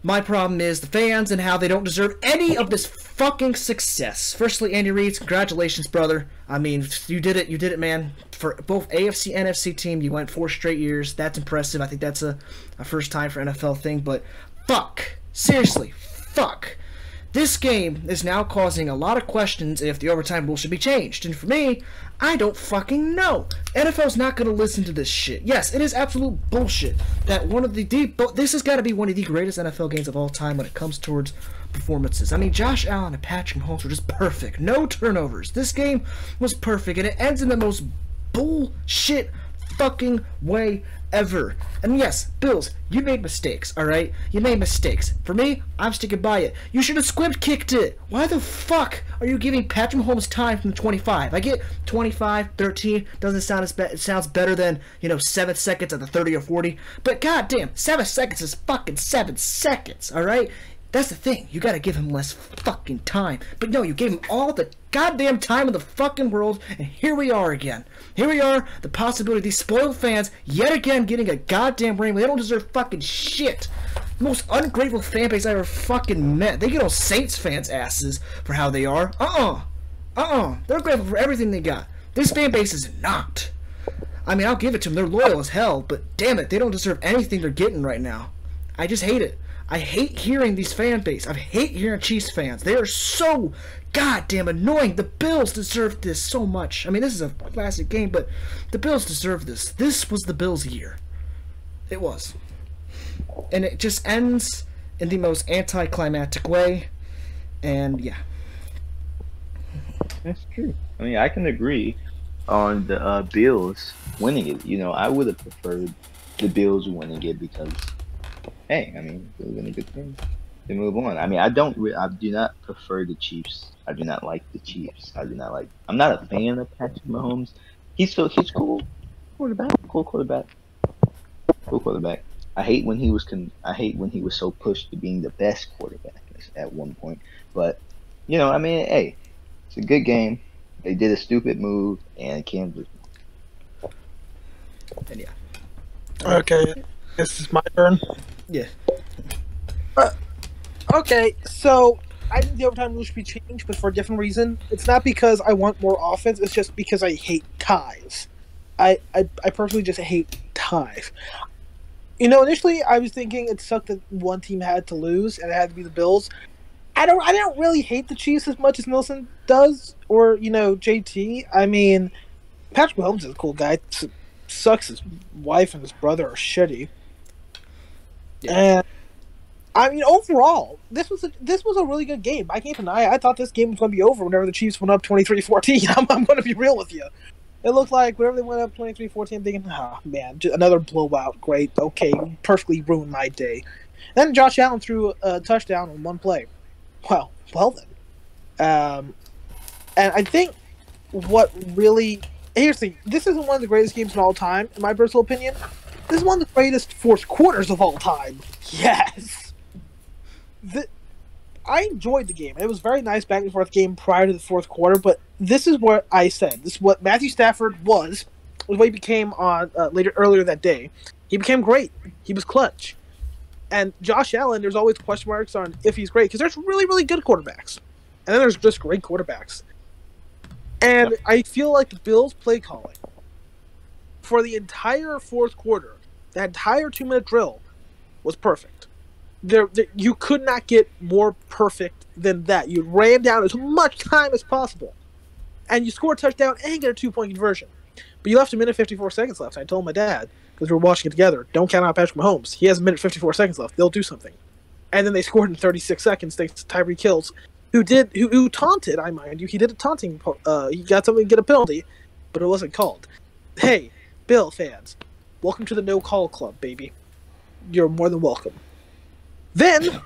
My problem is the fans and how they don't deserve any of this fucking success. Firstly, Andy Reid, congratulations, brother. I mean, you did it, man. For both AFC and NFC team, you went 4 straight years. That's impressive. I think that's a first time for NFL thing, but fuck. Seriously, fuck. This game is now causing a lot of questions if the overtime rule should be changed. And for me, I don't fucking know. NFL's not going to listen to this shit. Yes, it is absolute bullshit that this has got to be one of the greatest NFL games of all time when it comes towards performances. I mean, Josh Allen and Patrick Mahomes were just perfect. No turnovers. This game was perfect, and it ends in the most bullshit fucking way ever. And yes, Bills, you made mistakes, alright? You made mistakes. For me, I'm sticking by it. You should have squib kicked it. Why the fuck are you giving Patrick Mahomes time from the 25? I get 25, 13, doesn't sound as bad. It sounds better than, 7 seconds at the 30 or 40. But goddamn, 7 seconds is fucking 7 seconds, alright? That's the thing. You gotta give him less fucking time. But no, you gave him all the goddamn time in the fucking world, and here we are again. Here we are, the possibility of these spoiled fans yet again getting a goddamn ring when they don't deserve fucking shit. The most ungrateful fan base I ever fucking met. They get on Saints fans' asses for how they are. They're grateful for everything they got. This fan base is not. I mean, I'll give it to them. They're loyal as hell, but damn it, they don't deserve anything they're getting right now. I just hate it. I hate hearing these fan base. I hate hearing Chiefs fans. They are so goddamn annoying. The Bills deserve this so much. I mean, this is a classic game, but the Bills deserve this. This was the Bills' year. It was. And it just ends in the most anticlimactic way. And yeah. That's true. I mean, I can agree on the Bills winning it. I would have preferred the Bills winning it because, hey, I mean, it would have been a good thing to move on. I mean, I do not prefer the Chiefs. I do not like the Chiefs. I'm not a fan of Patrick Mahomes. He's cool quarterback. Cool quarterback. I hate when he was so pushed to being the best quarterback at one point. But, I mean, hey, it's a good game. They did a stupid move, and Kansas. And yeah. Okay, this is my turn. Yeah. Okay, so I think the overtime rule should be changed, but for a different reason. It's not because I want more offense. It's just because I hate ties. I personally just hate ties. Initially I was thinking it sucked that one team had to lose, and it had to be the Bills. I don't really hate the Chiefs as much as Nelson does, or JT. I mean, Patrick Mahomes is a cool guy. Sucks his wife and his brother are shitty. Yeah. And I mean, overall, this was a really good game. I can't deny it. I thought this game was going to be over whenever the Chiefs went up 23-14. I'm going to be real with you. It looked like whenever they went up 23-14, I'm thinking, oh, man, just another blowout. Great. Okay, perfectly ruined my day. Then Josh Allen threw a touchdown on one play. Well then. And I think what really... Here's the thing. This isn't one of the greatest games of all time, in my personal opinion. This is one of the greatest fourth quarters of all time. Yes! I enjoyed the game. It was a very nice back and forth game prior to the fourth quarter, but this is what I said. This is what Matthew Stafford was what he became on earlier that day. He became great. He was clutch. And Josh Allen, there's always question marks on if he's great, because there's really, really good quarterbacks. And then there's just great quarterbacks. And I feel like the Bills' play calling for the entire fourth quarter, that entire 2-minute drill, was perfect. You could not get more perfect than that. You ran down as much time as possible, and you score a touchdown and get a 2-point conversion. But you left a minute 54 seconds left. I told my dad, because we were watching it together, don't count out Patrick Mahomes. He has a minute 54 seconds left. They'll do something. And then they scored in 36 seconds thanks to Tyreek Hill, who taunted, I mind you. He did a taunting. He got something to get a penalty, but it wasn't called. Hey, Bill fans, welcome to the no-call club, baby. You're more than welcome. Then,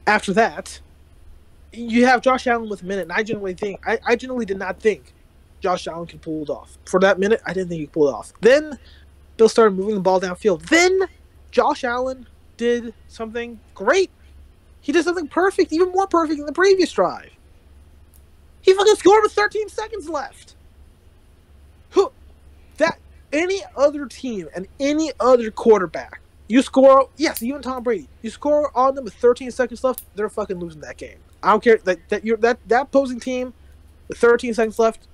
after that, you have Josh Allen with a minute, and I genuinely did not think Josh Allen could pull it off. For that minute, I didn't think he could pull it off. Then, Bill started moving the ball downfield. Then, Josh Allen did something great. He did something perfect, even more perfect than the previous drive. He fucking scored with 13 seconds left. That any other team and any other quarterback, you score, yes, even Tom Brady, you score on them with 13 seconds left, they're fucking losing that game. I don't care that opposing team with 13 seconds left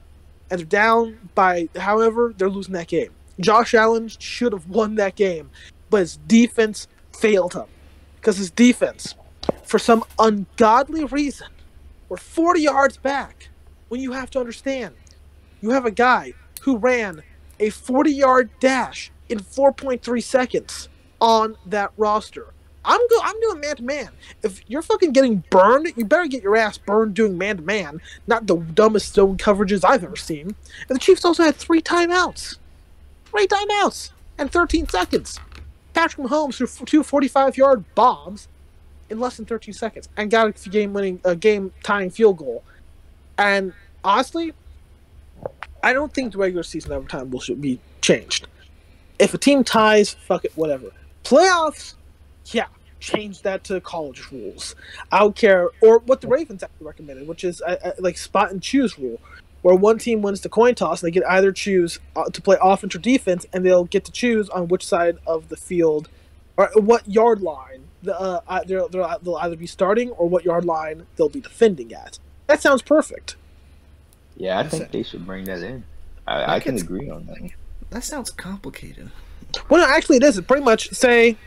and they're down by however, they're losing that game. Josh Allen should have won that game, but his defense failed him. Because his defense, for some ungodly reason, were 40 yards back. When you have to understand, you have a guy who ran a 40-yard dash in 4.3 seconds on that roster. I'm doing man-to-man. If you're fucking getting burned, you better get your ass burned doing man-to-man, not the dumbest zone coverages I've ever seen. And the Chiefs also had 3 timeouts. 3 timeouts and 13 seconds. Patrick Mahomes threw 2 45-yard bombs in less than 13 seconds and got a game-tying field goal. And honestly, I don't think the regular season overtime rule should be changed. If a team ties, fuck it, whatever. Playoffs, yeah, change that to college rules. I don't care, or what the Ravens actually recommended, which is like spot and choose rule, where one team wins the coin toss and they can either choose to play offense or defense, and they'll get to choose on which side of the field or what yard line they'll either be starting or what yard line they'll be defending at. That sounds perfect. Yeah, I think they should bring that in. I can agree on that. That sounds complicated. Well, no, actually, it is. It pretty much say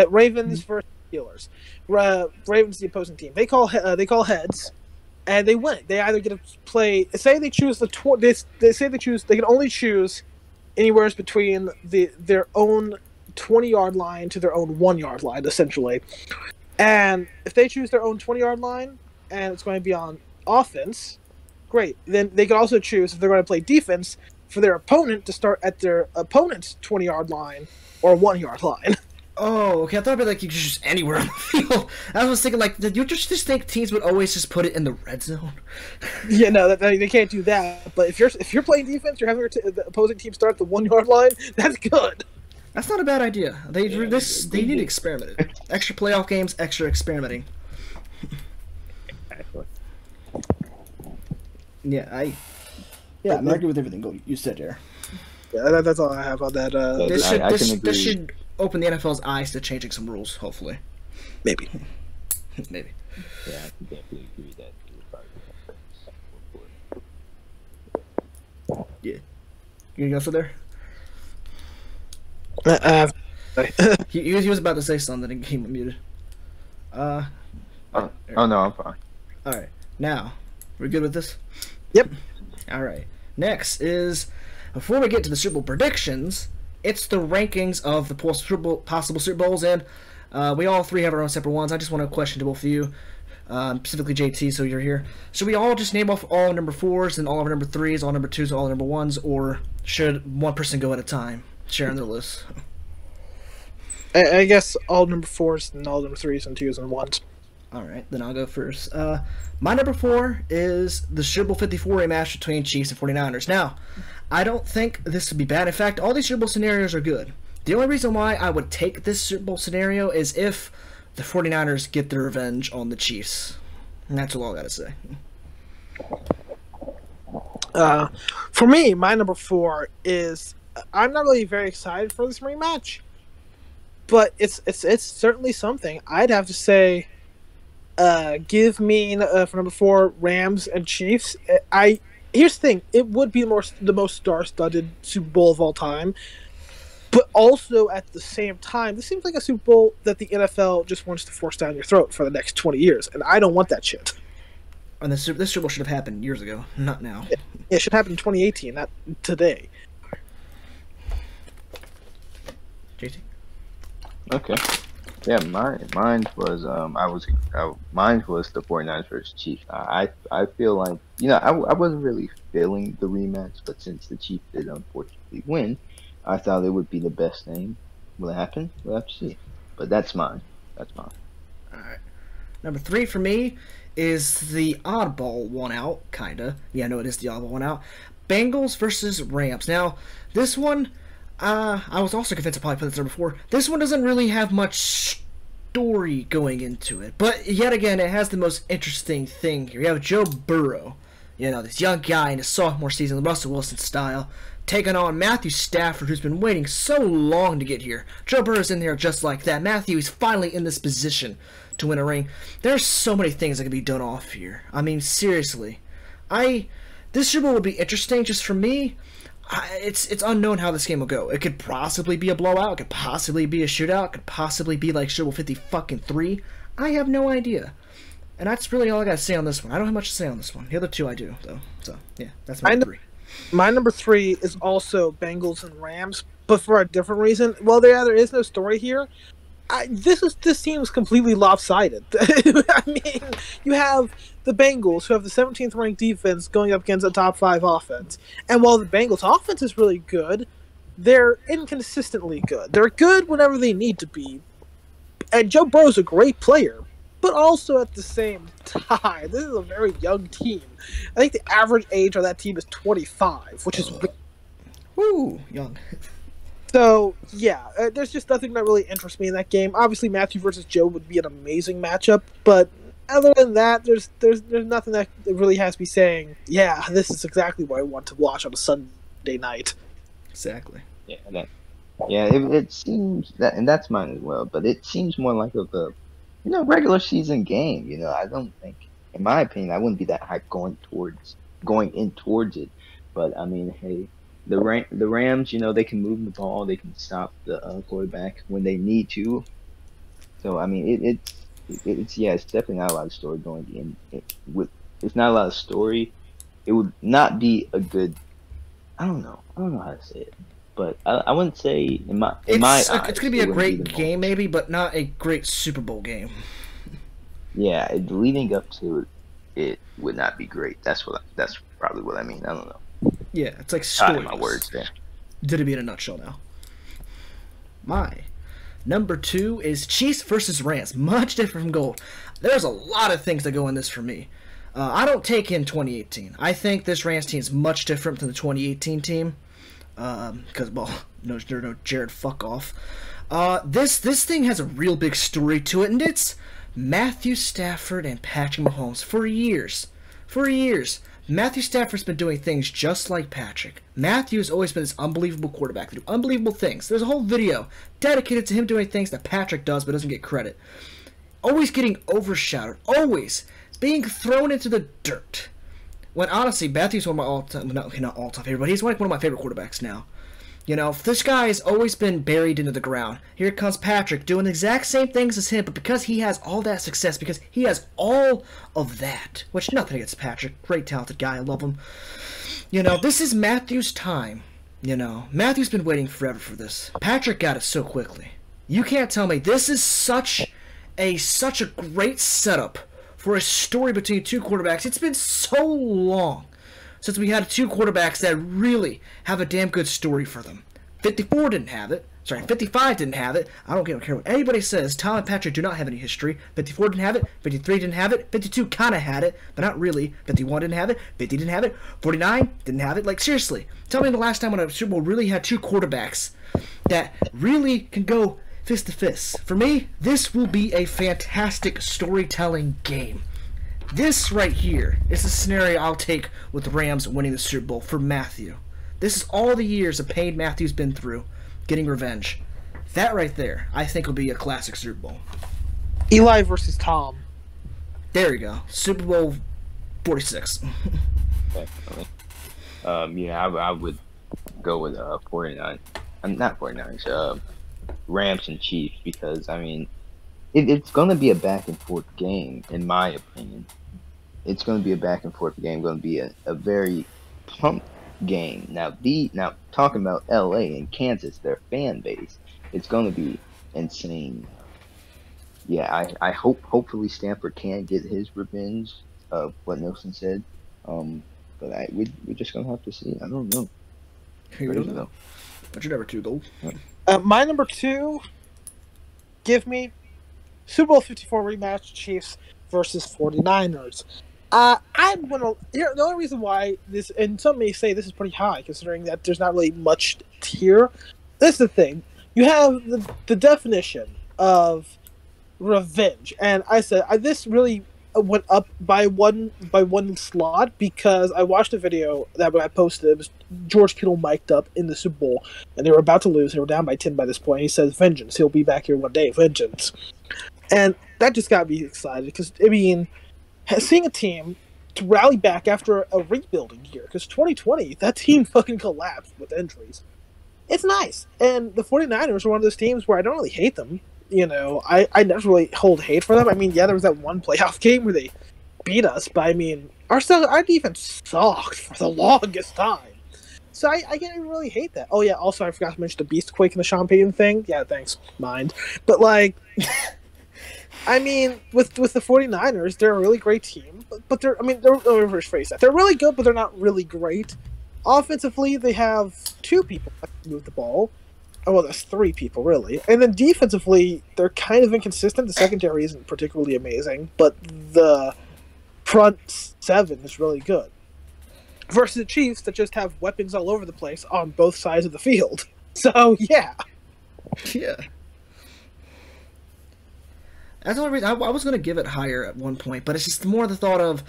Ravens versus Steelers. Ravens the opposing team. They call heads, and they win it. They either get to play. Say they choose they can only choose anywhere between their own 20-yard line to their own 1-yard line, essentially. And if they choose their own 20-yard line and it's going to be on offense, great. Then they can also choose if they're going to play defense for their opponent to start at their opponent's 20-yard line or 1-yard line. Oh, okay. I thought it'd be like you could choose anywhere on the field. I was thinking like, did you just think teams would always just put it in the red zone? Yeah, no, they can't do that. But if you're playing defense, you're having the opposing team start at the 1-yard line. That's good. That's not a bad idea. They need to experiment it. Extra playoff games, extra experimenting. Yeah, I agree with everything you said there. Yeah, that's all I have on that. This should open the NFL's eyes to changing some rules, hopefully. Maybe. Maybe. Yeah, I can definitely agree that. Yeah. You gonna go there? He was about to say something and he muted. Oh no, I'm fine. Alright. Now, we're good with this? Yep. Alright. Next is, before we get to the Super Bowl predictions, it's the rankings of the possible Super Bowls, and we all three have our own separate ones. I just want to question to both of you, specifically JT, so you're here. Should we all just name off all number 4s and all of our number 3s, all number 2s, all number 1s, or should one person go at a time, sharing their list? I guess all number 4s and all number 3s and 2s and 1s. All right, then I'll go first. My number 4 is the Super Bowl 54 rematch between Chiefs and 49ers. Now, I don't think this would be bad. In fact, all these Super Bowl scenarios are good. The only reason why I would take this Super Bowl scenario is if the 49ers get their revenge on the Chiefs. And that's all I got to say. For me, my number 4 is I'm not really very excited for this rematch, but it's certainly something. I'd have to say, give me for number 4 Rams and Chiefs. Here's the thing: it would be the most star-studded Super Bowl of all time, but also at the same time, this seems like a Super Bowl that the NFL just wants to force down your throat for the next 20 years, and I don't want that shit. And this Super Bowl should have happened years ago, not now. It should happen in 2018, not today. JT? Okay. Yeah, mine was mine was the 49ers versus Chiefs. I feel like I wasn't really feeling the rematch, but since the Chiefs did unfortunately win, I thought it would be the best thing. Will it happen? We'll have to see. But that's mine. That's mine. All right. Number 3 for me is the oddball one out, kinda. Yeah, no, it is the oddball one out. Bengals versus Rams. Now, this one, I was also convinced to probably put this there before. This one doesn't really have much story going into it, but yet again, it has the most interesting thing here. You have Joe Burrow, this young guy in his sophomore season, the Russell Wilson style, taking on Matthew Stafford, who's been waiting so long to get here. Joe Burrow's in there just like that. Matthew is finally in this position to win a ring. There's so many things that can be done off here. I mean, seriously. This Super Bowl would be interesting just for me. It's unknown how this game will go. It could possibly be a blowout. It could possibly be a shootout. It could possibly be like Super Bowl 50-3. I have no idea. And that's really all I got to say on this one. I don't have much to say on this one. The other two I do, though. So, yeah, that's my 3. My number 3 is also Bengals and Rams, but for a different reason. Well, there is no story here. This team is completely lopsided. I mean, you have the Bengals, who have the 17th ranked defense, going up against a top 5 offense. And while the Bengals' offense is really good, they're inconsistently good. They're good whenever they need to be. And Joe Burrow's a great player, but also at the same time, this is a very young team. I think the average age of that team is 25, which is woo, young. So, yeah, there's just nothing that really interests me in that game. Obviously, Matthew versus Joe would be an amazing matchup, but other than that, there's nothing that really has me saying, yeah, this is exactly what I want to watch on a Sunday night. Exactly. Yeah, it seems that, and that's mine as well, but it seems more like a regular season game. I don't think, in my opinion, I wouldn't be that hyped going in towards it. But I mean, hey, the Rams, they can move the ball, they can stop the quarterback when they need to. So I mean, it's definitely not a lot of story going in. It's not a lot of story. It would not be a good. I don't know how to say it, but I wouldn't say in my eyes, it's gonna be a great game, maybe, but not a great Super Bowl game. Yeah, leading up to it would not be great. That's probably what I mean. I don't know. Yeah, it's like stories. My words there. Did it be in a nutshell now? My number 2 is Chiefs versus Rams. Much different from gold. There's a lot of things that go in this for me. I don't take in 2018. I think this Rams team is much different than the 2018 team. Because, no Jared fuck off. This thing has a real big story to it, and it's Matthew Stafford and Patrick Mahomes for years. For years. Matthew Stafford's been doing things just like Patrick. Matthew has always been this unbelievable quarterback. They do unbelievable things. There's a whole video dedicated to him doing things that Patrick does but doesn't get credit. Always getting overshadowed. Always being thrown into the dirt. When honestly, Matthew's one of my all-time, not all-time favorite, but he's like one of my favorite quarterbacks now. This guy's always been buried into the ground. Here comes Patrick doing the exact same things as him, but because he has all that success, because he has all of that, which nothing against Patrick, great talented guy, I love him. This is Matthew's time. Matthew's been waiting forever for this. Patrick got it so quickly. You can't tell me this is such a great setup for a story between two quarterbacks. It's been so long since we had 2 quarterbacks that really have a damn good story for them. 54 didn't have it. Sorry, 55 didn't have it. I don't care what anybody says. Tom and Patrick do not have any history. 54 didn't have it. 53 didn't have it. 52 kind of had it, but not really. 51 didn't have it. 50 didn't have it. 49 didn't have it. Like, seriously. Tell me the last time when a Super Bowl really had two quarterbacks that really can go fist to fist. For me, this will be a fantastic storytelling game. This right here is the scenario I'll take with the Rams winning the Super Bowl for Matthew. This is all the years of pain Matthew's been through, getting revenge. That right there, I think, will be a classic Super Bowl. Eli versus Tom. There you go. Super Bowl 46. Definitely. I would go with 49. Not 49ers. Rams and Chiefs, because I mean, it's going to be a back and forth game, in my opinion. It's going to be a back and forth game. Going to be a very pumped game. Now talking about LA and Kansas, their fan base, it's going to be insane. Yeah, I hopefully Stanford can get his revenge of what Nelson said. But we're just gonna have to see. I don't know. You don't know. What's your number 2 goal? My number 2, give me Super Bowl 54 rematch, Chiefs versus 49ers. I'm gonna. The only reason why this, and some may say this is pretty high, considering that there's not really much here. This is the thing. You have the definition of revenge, and I said this really went up by one slot because I watched a video that when I posted, it was George Kittle mic'd up in the Super Bowl, and they were about to lose. They were down by 10 by this point. He says, "Vengeance. He'll be back here one day. Vengeance." And that just got me excited because, I mean, seeing a team to rally back after a rebuilding year, because 2020, that team fucking collapsed with injuries. It's nice. And the 49ers are one of those teams where I don't really hate them. You know, I never really hold hate for them. I mean, yeah, there was that one playoff game where they beat us, but I mean, our defense sucked for the longest time. So I can't even really hate that. Oh yeah, also I forgot to mention the Beastquake and the Sean Payton thing. Yeah, thanks, mind. But like, I mean, with the 49ers, they're a really great team, but they're, I mean, they're, let me rephrase that. They're really good, but they're not really great. Offensively, they have 2 people that can move the ball. Oh, well, that's 3 people, really. And then defensively, they're kind of inconsistent. The secondary isn't particularly amazing, but the front 7 is really good. Versus the Chiefs that just have weapons all over the place on both sides of the field. So, yeah. Yeah. That's the only reason. I was going to give it higher at one point, but it's just more the thought of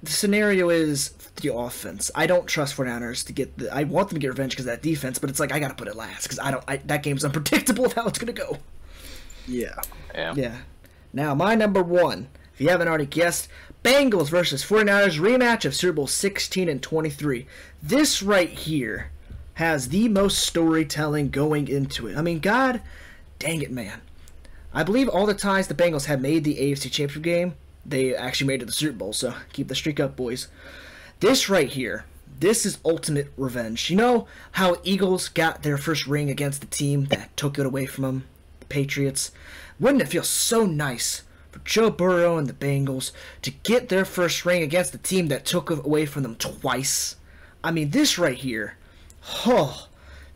the scenario is the offense. I don't trust 49ers to get I want them to get revenge because of that defense, but it's like I got to put it last because that game's unpredictable of how it's going to go. Yeah. Yeah. Now, my number 1, if you haven't already guessed, Bengals versus 49ers rematch of Super Bowl 16 and 23. This right here has the most storytelling going into it. I mean, God dang it, man. I believe all the times the Bengals have made the AFC Championship game, they actually made it to the Super Bowl, so keep the streak up, boys. This right here, this is ultimate revenge. You know how Eagles got their first ring against the team that took it away from them, the Patriots? Wouldn't it feel so nice for Joe Burrow and the Bengals to get their first ring against the team that took it away from them twice? I mean, this right here,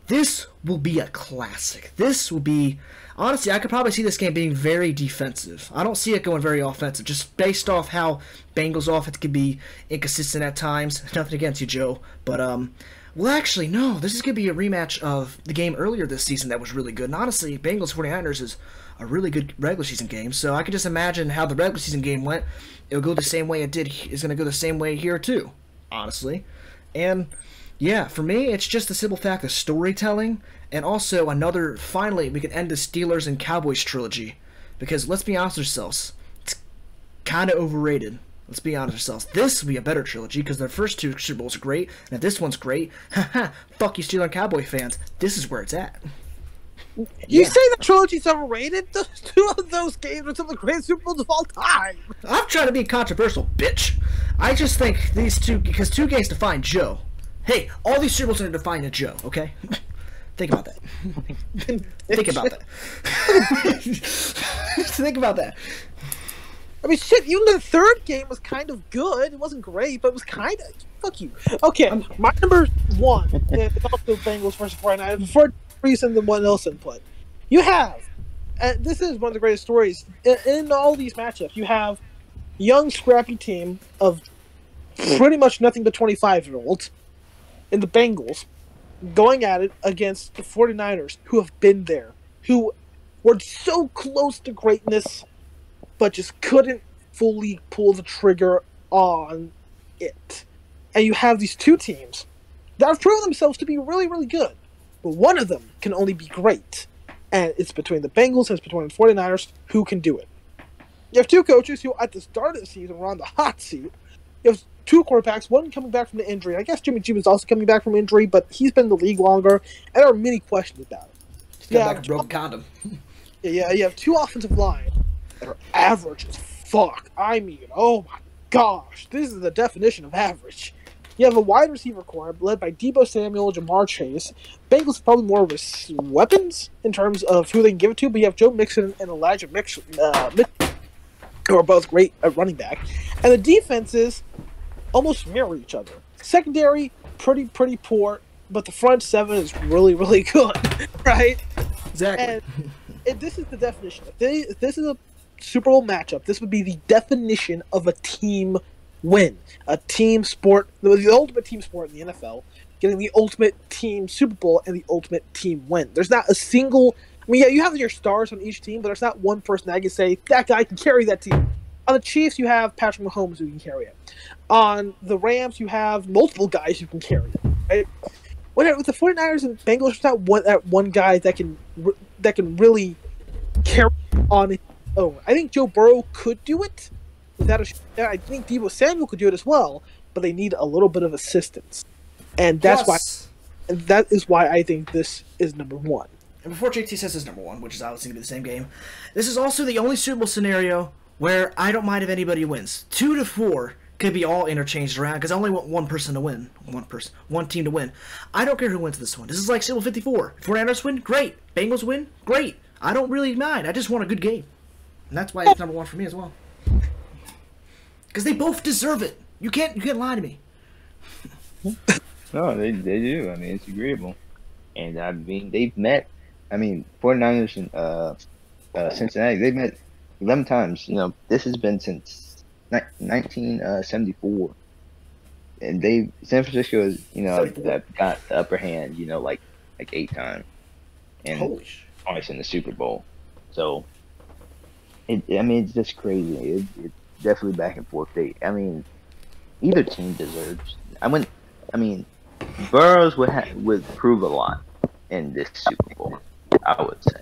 this will be a classic. This will be... Honestly, I could probably see this game being very defensive. I don't see it going very offensive, just based off how Bengals offense can be inconsistent at times. Nothing against you, Joe. But, well, actually, no. This is going to be a rematch of the game earlier this season that was really good. And honestly, Bengals 49ers is a really good regular season game. So I could just imagine how the regular season game went. It'll go the same way it did. It's going to go the same way here, too, honestly. And... yeah, for me, it's just the simple fact of storytelling, and also another, finally, we can end the Steelers and Cowboys trilogy. Because, let's be honest with ourselves, it's kind of overrated. Let's be honest with ourselves. This will be a better trilogy, because their first 2 Super Bowls are great, and if this one's great, haha, fuck you Steelers and Cowboy fans, this is where it's at. You say the trilogy's overrated? Those 2 of those games are some of the greatest Super Bowls of all time. I'm trying to be controversial, bitch. I just think these 2, because 2 games define Joe. Hey, all these Super Bowls are defined a Joe, okay? Think about that. Think about that. Think about that. I mean, shit, even the 3rd game was kind of good. It wasn't great, but it was kind of... Fuck you. Okay, my number 1 is also Bengals versus 49ers. reason than one else input. You have, and this is one of the greatest stories in all these matchups. You have young, scrappy team of pretty much nothing but 25-year-olds in the Bengals going at it against the 49ers, who have been there, who were so close to greatness, but just couldn't fully pull the trigger on it. And you have these two teams that have proven themselves to be really, really good. But one of them can only be great. And it's between the Bengals and it's between the 49ers who can do it. You have two coaches who, at the start of the season, were on the hot seat. You have two quarterbacks, one coming back from the injury. I guess Jimmy G was also coming back from injury, but he's been in the league longer, and there are many questions about it. He's got back a broken condom. Yeah, you have two offensive lines that are average as fuck. I mean, oh my gosh, this is the definition of average. You have a wide receiver core led by Deebo Samuel, Jamar Chase. Bengals have probably more weapons in terms of who they can give it to, but you have Joe Mixon and Elijah Mitchell, who are both great at running back. And the defenses almost mirror each other. Secondary, pretty poor, but the front seven is really, really good, right? Exactly. And this is the definition. If this is a Super Bowl matchup, this would be the definition of a team win. A team sport, the ultimate team sport in the NFL, getting the ultimate team Super Bowl and the ultimate team win. There's not a single... I mean, yeah, you have your stars on each team, but there's not one person that can say, that guy can carry that team. On the Chiefs, you have Patrick Mahomes who can carry it. On the Rams, you have multiple guys who can carry it. Right? With the 49ers and Bengals, there's not one guy that can really carry on its own. I think Joe Burrow could do it. I think Deebo Samuel could do it as well, but they need a little bit of assistance. And that is why I think this is number one. And before JT says this number one, which is obviously going to be the same game, this is also the only Super Bowl scenario where I don't mind if anybody wins. 2 to 4 could be all interchanged around because I only want one person to win. One team to win. I don't care who wins this one. This is like Super Bowl 54. 49ers win, great. Bengals win, great. I don't really mind. I just want a good game. And that's why it's number one for me as well. Because they both deserve it. You can't lie to me. No, they do. I mean, it's agreeable. And I mean, they've met. I mean, 49ers and Cincinnati, they've met 11 times. You know, this has been since 1974. And San Francisco has, got the upper hand, like 8 times. And twice in the Super Bowl. So, it's just crazy. It's definitely back and forth. Either team deserves. Burrows would prove a lot in this Super Bowl. I would say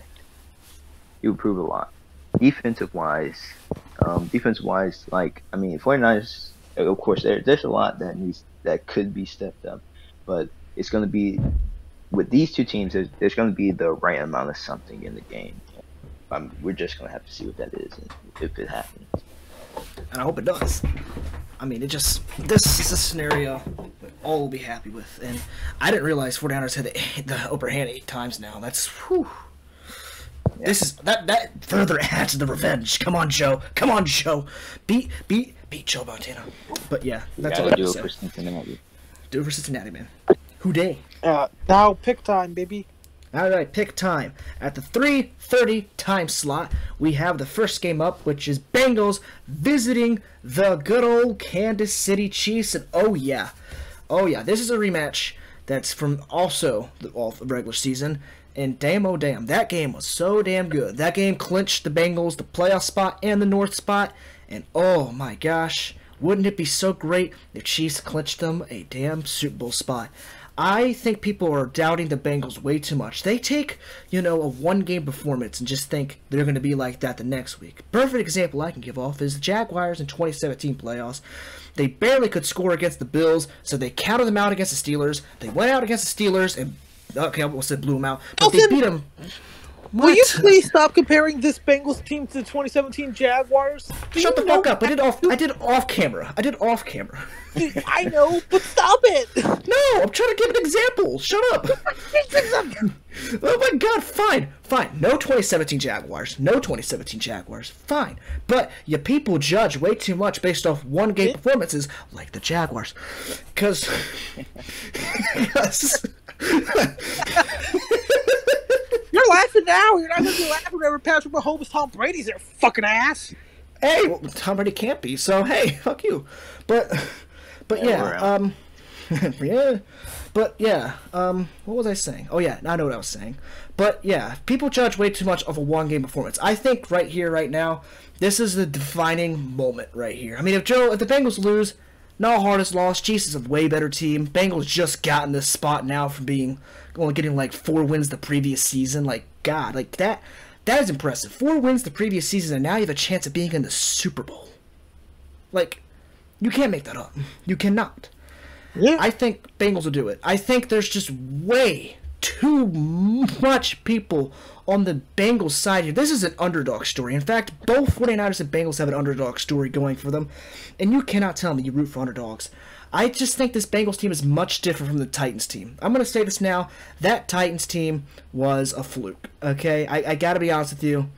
he would prove a lot. Defensive wise, 49ers. Of course, there's a lot that could be stepped up, but it's going to be with these two teams. There's going to be the right amount of something in the game. We're just going to have to see what that is and if it happens. And I hope it does. This is a scenario that all will be happy with. And I didn't realize 49ers had the upper hand 8 times now. That's, whew. Yeah. This is, that further adds to the revenge. Come on, Joe. Beat Joe Montana. But yeah, that's all I have to say. Do it for Cincinnati. Do it for Cincinnati, man. Who day? Now pick time, baby. Alright, pick time. At the 3:30 time slot, we have the first game up, which is Bengals visiting the good old Kansas City Chiefs. And oh yeah, this is a rematch that's from also the regular season. And damn, oh damn, that game was so damn good. That game clinched the Bengals the playoff spot and the North spot. And oh my gosh, wouldn't it be so great if Chiefs clinched them a damn Super Bowl spot? I think people are doubting the Bengals way too much. They take, a one-game performance and just think they're going to be like that the next week. Perfect example I can give off is the Jaguars in 2017 playoffs. They barely could score against the Bills, so they counted them out against the Steelers. They went out against the Steelers and, okay, I almost said blew them out, but they beat them. What? Will you please stop comparing this Bengals team to the 2017 Jaguars? Shut the fuck up. I did off camera. I know, but stop it. No, I'm trying to give an example. Shut up. Oh my god, fine. No 2017 Jaguars. Fine. But you people judge way too much based off one-game performances like the Jaguars. Because... You're laughing now. You're not going to be laughing whenever Patrick Mahomes, Tom Brady's there, fucking ass. Hey, well, Tom Brady can't be, so hey, fuck you. But yeah, yeah. But yeah, what was I saying? Oh yeah, I know what I was saying. But yeah, people judge way too much of a one-game performance. I think right here, right now, this is the defining moment right here. I mean, if the Bengals lose, no hardest loss. Chiefs is a way better team. Bengals just got in this spot now from only getting like 4 wins the previous season. Like God, like that is impressive. 4 wins the previous season, and now you have a chance of being in the Super Bowl. Like, you can't make that up. You cannot. Yeah. I think Bengals will do it. I think there's just way too much people on the Bengals side here. This is an underdog story. In fact, both 49ers and Bengals have an underdog story going for them. And you cannot tell me you root for underdogs. I just think this Bengals team is much different from the Titans team. I'm going to say this now. That Titans team was a fluke. Okay? I got to be honest with you.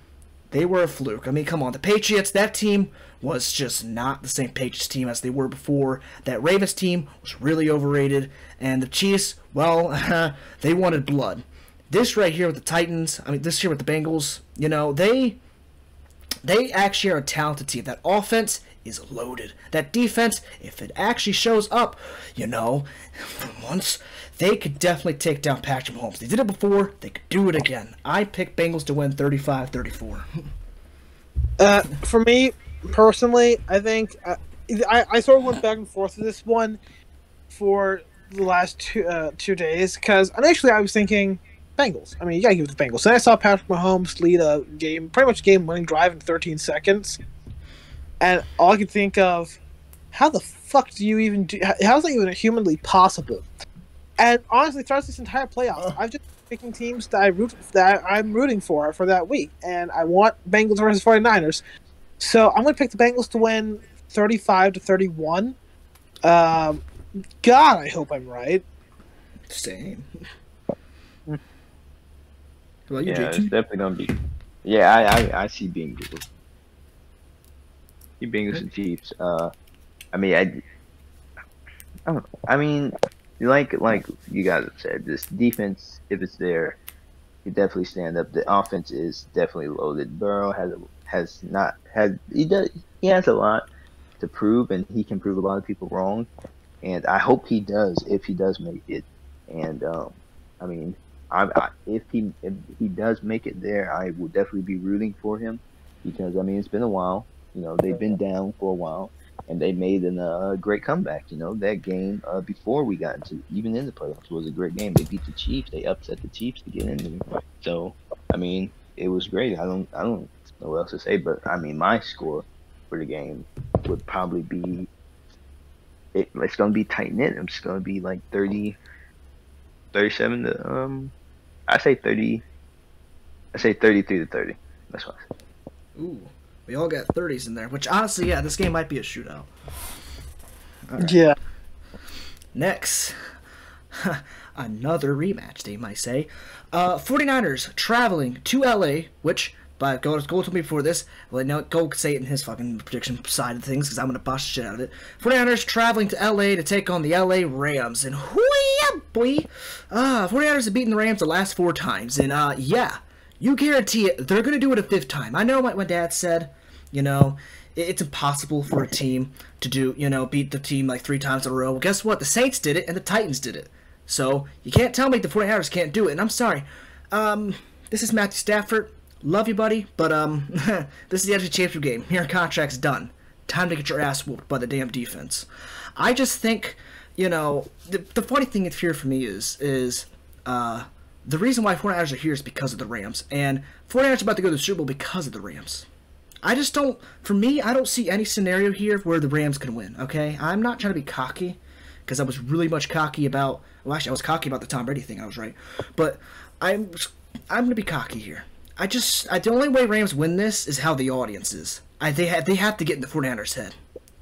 They were a fluke. I mean, come on. The Patriots, that team was just not the same Patriots team as they were before. That Ravens team was really overrated. And the Chiefs, well, they wanted blood. This right here with the Titans, I mean, this here with the Bengals, you know, they actually are a talented team. That offense is loaded. That defense, if it actually shows up, you know, once, they could definitely take down Patrick Mahomes. They did it before. They could do it again. I picked Bengals to win 35-34. For me, personally, I think I sort of went back and forth with this one for the last 2 days because initially I was thinking Bengals. I mean, you gotta give it the Bengals. Then I saw Patrick Mahomes lead a pretty much game-winning drive in 13 seconds, and all I could think of, how the fuck do you even do? How is that even humanly possible? And honestly, throughout this entire playoffs, I've just been picking teams that I'm rooting for that week, and I want Bengals versus 49ers. So I'm going to pick the Bengals to win 35-31. God, I hope I'm right. Same. Yeah, it's definitely going to be. Yeah, I see Bengals. Bengals and Chiefs. I mean, I don't know. I mean, like you guys have said, this defense, if it's there, you definitely stand up. The offense is definitely loaded. Burrow he has a lot to prove, and he can prove a lot of people wrong. And I hope he does if he does make it. And I mean, if he does make it there, I will definitely be rooting for him because I mean it's been a while. You know, they've been down for a while, and they made a great comeback. You know, that game before we got into even in the playoffs was a great game. They beat the Chiefs. They upset the Chiefs to get in there. So I mean, it was great. I don't know what else to say, but I mean, my score for the game would probably be it's going to be tight knit. It's going to be like 37 to I say 33 to 30. That's what I say. Ooh. We all got 30s in there, which honestly, yeah, this game might be a shootout. Right. Yeah. Next, another rematch, they might say. 49ers traveling to LA, which, but Go told me before this, well, no, Go could say it in his fucking prediction side of things, because I'm going to bust the shit out of it. 49ers traveling to LA to take on the LA Rams, and hoo-yeah, boy! 49ers have beaten the Rams the last 4 times, and yeah. You guarantee it, they're going to do it a 5th time. I know what my dad said, you know, it's impossible for a team to do, you know, beat the team like 3 times in a row. Well, guess what? The Saints did it and the Titans did it. So, you can't tell me the 49ers can't do it. And I'm sorry. This is Matthew Stafford. Love you, buddy. But, this is the NFC Championship game. Your contract's done. Time to get your ass whooped by the damn defense. I just think, you know, the funny thing here for me is the reason why 49ers are here is because of the Rams. And 49ers are about to go to the Super Bowl because of the Rams. I just don't, for me, I don't see any scenario here where the Rams can win, okay? I'm not trying to be cocky, because I was really much cocky about, well, actually, I was cocky about the Tom Brady thing, I was right. But I'm going to be cocky here. The only way Rams win this is how the audience is. They have to get in the 49ers' head.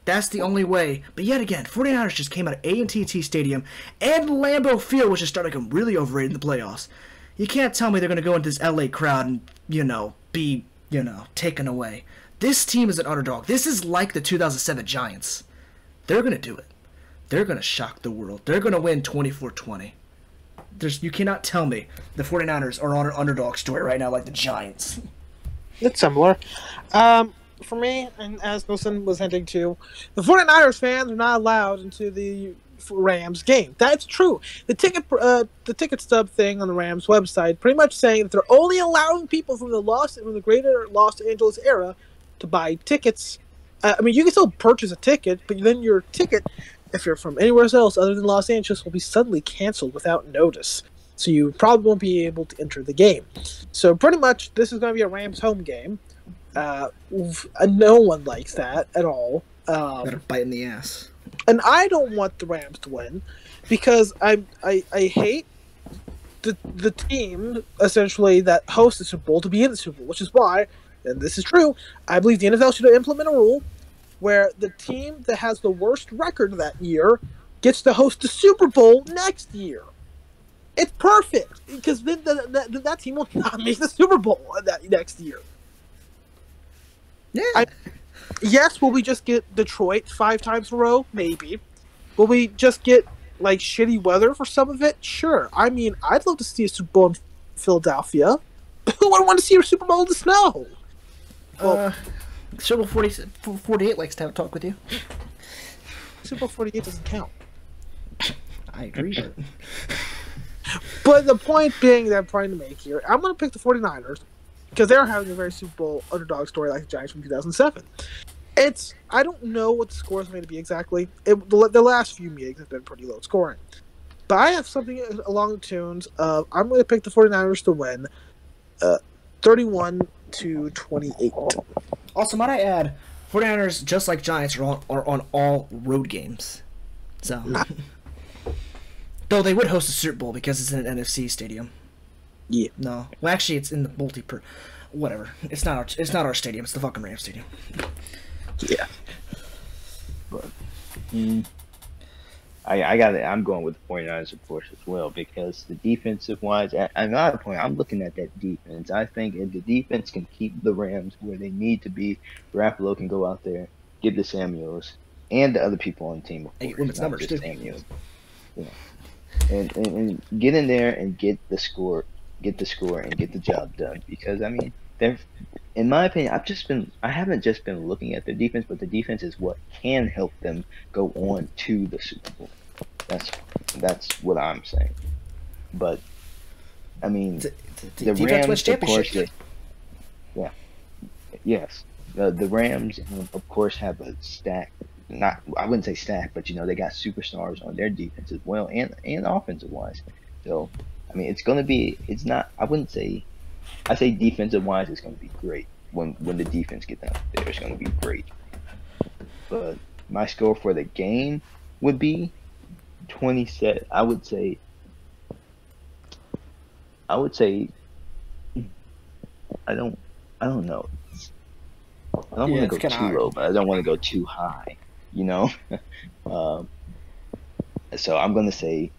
That's the only way. But yet again, 49ers just came out of AT&T Stadium and Lambeau Field, which is starting to become really overrated in the playoffs. You can't tell me they're going to go into this LA crowd and, you know, be, you know, taken away. This team is an underdog. This is like the 2007 Giants. They're going to do it. They're going to shock the world. They're going to win 24-20. You cannot tell me the 49ers are on an underdog story right now like the Giants. It's similar. For me, and as Wilson was hinting to, the 49ers fans are not allowed into the Rams game. That's true. The ticket stub thing on the Rams website pretty much saying that they're only allowing people from the greater Los Angeles area to buy tickets. I mean, you can still purchase a ticket, but then your ticket, if you're from anywhere else other than Los Angeles, will be suddenly canceled without notice. So you probably won't be able to enter the game. So pretty much, this is going to be a Rams home game. No one likes that at all. Better bite in the ass. And I don't want the Rams to win because I hate the team essentially that hosts the Super Bowl to be in the Super Bowl, which is why, and this is true, I believe the NFL should implement a rule where the team that has the worst record that year gets to host the Super Bowl next year. It's perfect because then that team will not make the Super Bowl that next year. Yeah. Yes, will we just get Detroit 5 times in a row? Maybe. Will we just get like shitty weather for some of it? Sure. I mean, I'd love to see a Super Bowl in Philadelphia. Who would want to see a Super Bowl in the snow? Well, Super Bowl 48 likes to have a talk with you. Super Bowl 48 doesn't count. I agree. But the point being that I'm trying to make here, I'm going to pick the 49ers because they're having a very Super Bowl underdog story like the Giants from 2007. I don't know what the score is going to be exactly. The last few meetings have been pretty low scoring. But I have something along the tunes of I'm going to pick the 49ers to win 31-28. Also, might I add, 49ers, just like Giants, are on all road games. So, though they would host a Super Bowl because it's in an NFC stadium. Yeah. No. Well, actually, it's in the whatever. It's not our stadium. It's the fucking Rams stadium. Yeah. But I'm going with the 49ers, of course, as well, because the defensive wise, at another point, I'm looking at that defense. I think if the defense can keep the Rams where they need to be, Garoppolo can go out there, give the Samuels and the other people on the team, of course, women's numbers too. Samuels, and get in there and get the score, and get the job done. Because I mean, in my opinion, I haven't just been looking at the defense, but the defense is what can help them go on to the Super Bowl. That's what I'm saying. But I mean, the Rams, of course, yes, the Rams, of course, have a stack. I wouldn't say stack, but they got superstars on their defense as well, and offensive wise. So I mean, it's gonna be. It's not. I wouldn't say. I say defensive wise, it's gonna be great when the defense gets out there. It's gonna be great. But my score for the game would be 27. I would say. I don't know. I don't want to go too low, but I don't want to go too high. So I'm gonna say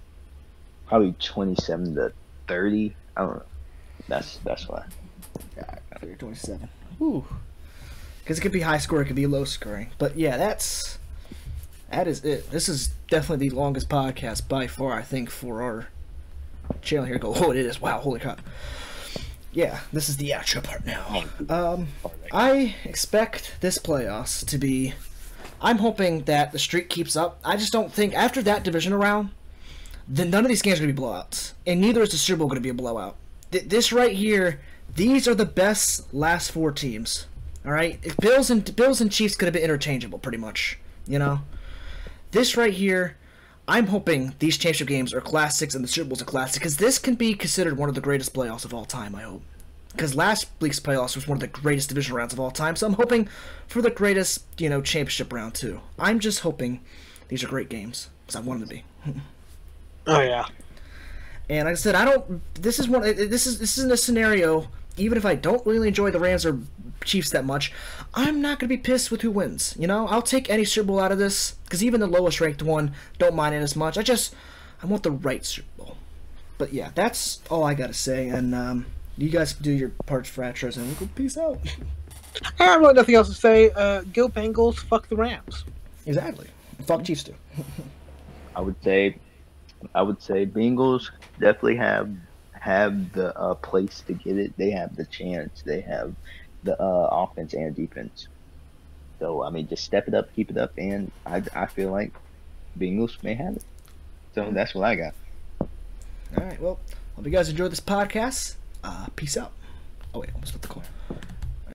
probably 27-30. I don't know. That's what I 27. Ooh. Because it could be high scoring, it could be low scoring. But yeah, that is it. This is definitely the longest podcast by far, I think, for our channel here. Oh, it is. Wow, holy crap. Yeah, this is the outro part now. I expect this playoffs to be... I'm hoping that the streak keeps up. I just don't think, after that divisional round, then none of these games are going to be blowouts. And neither is the Super Bowl going to be a blowout. This right here, these are the best last 4 teams. All right? Bills and Chiefs could have been interchangeable, pretty much. This right here, I'm hoping these championship games are classics and the Super Bowl's a classic, because this can be considered one of the greatest playoffs of all time, I hope. Because last week's playoffs was one of the greatest division rounds of all time, so I'm hoping for the greatest, championship round too. I'm just hoping these are great games, because I want them to be. Oh yeah. And like I said, this isn't a scenario. Even if I don't really enjoy the Rams or Chiefs that much, I'm not gonna be pissed with who wins. I'll take any Super Bowl out of this, because even the lowest ranked one, don't mind it as much. I want the right Super Bowl. But yeah, that's all I gotta say. And you guys do your parts for outros, and we'll go peace out. I have really nothing else to say. Go Bengals, fuck the Rams. Exactly. Fuck Chiefs too. I would say I would say Bengals definitely have the place to get it. They have the chance. They have the offense and defense. So I mean, just step it up, keep it up, and I feel like Bengals may have it. So that's what I got. All right. Well, hope you guys enjoyed this podcast. Peace out. Oh wait, almost got the call.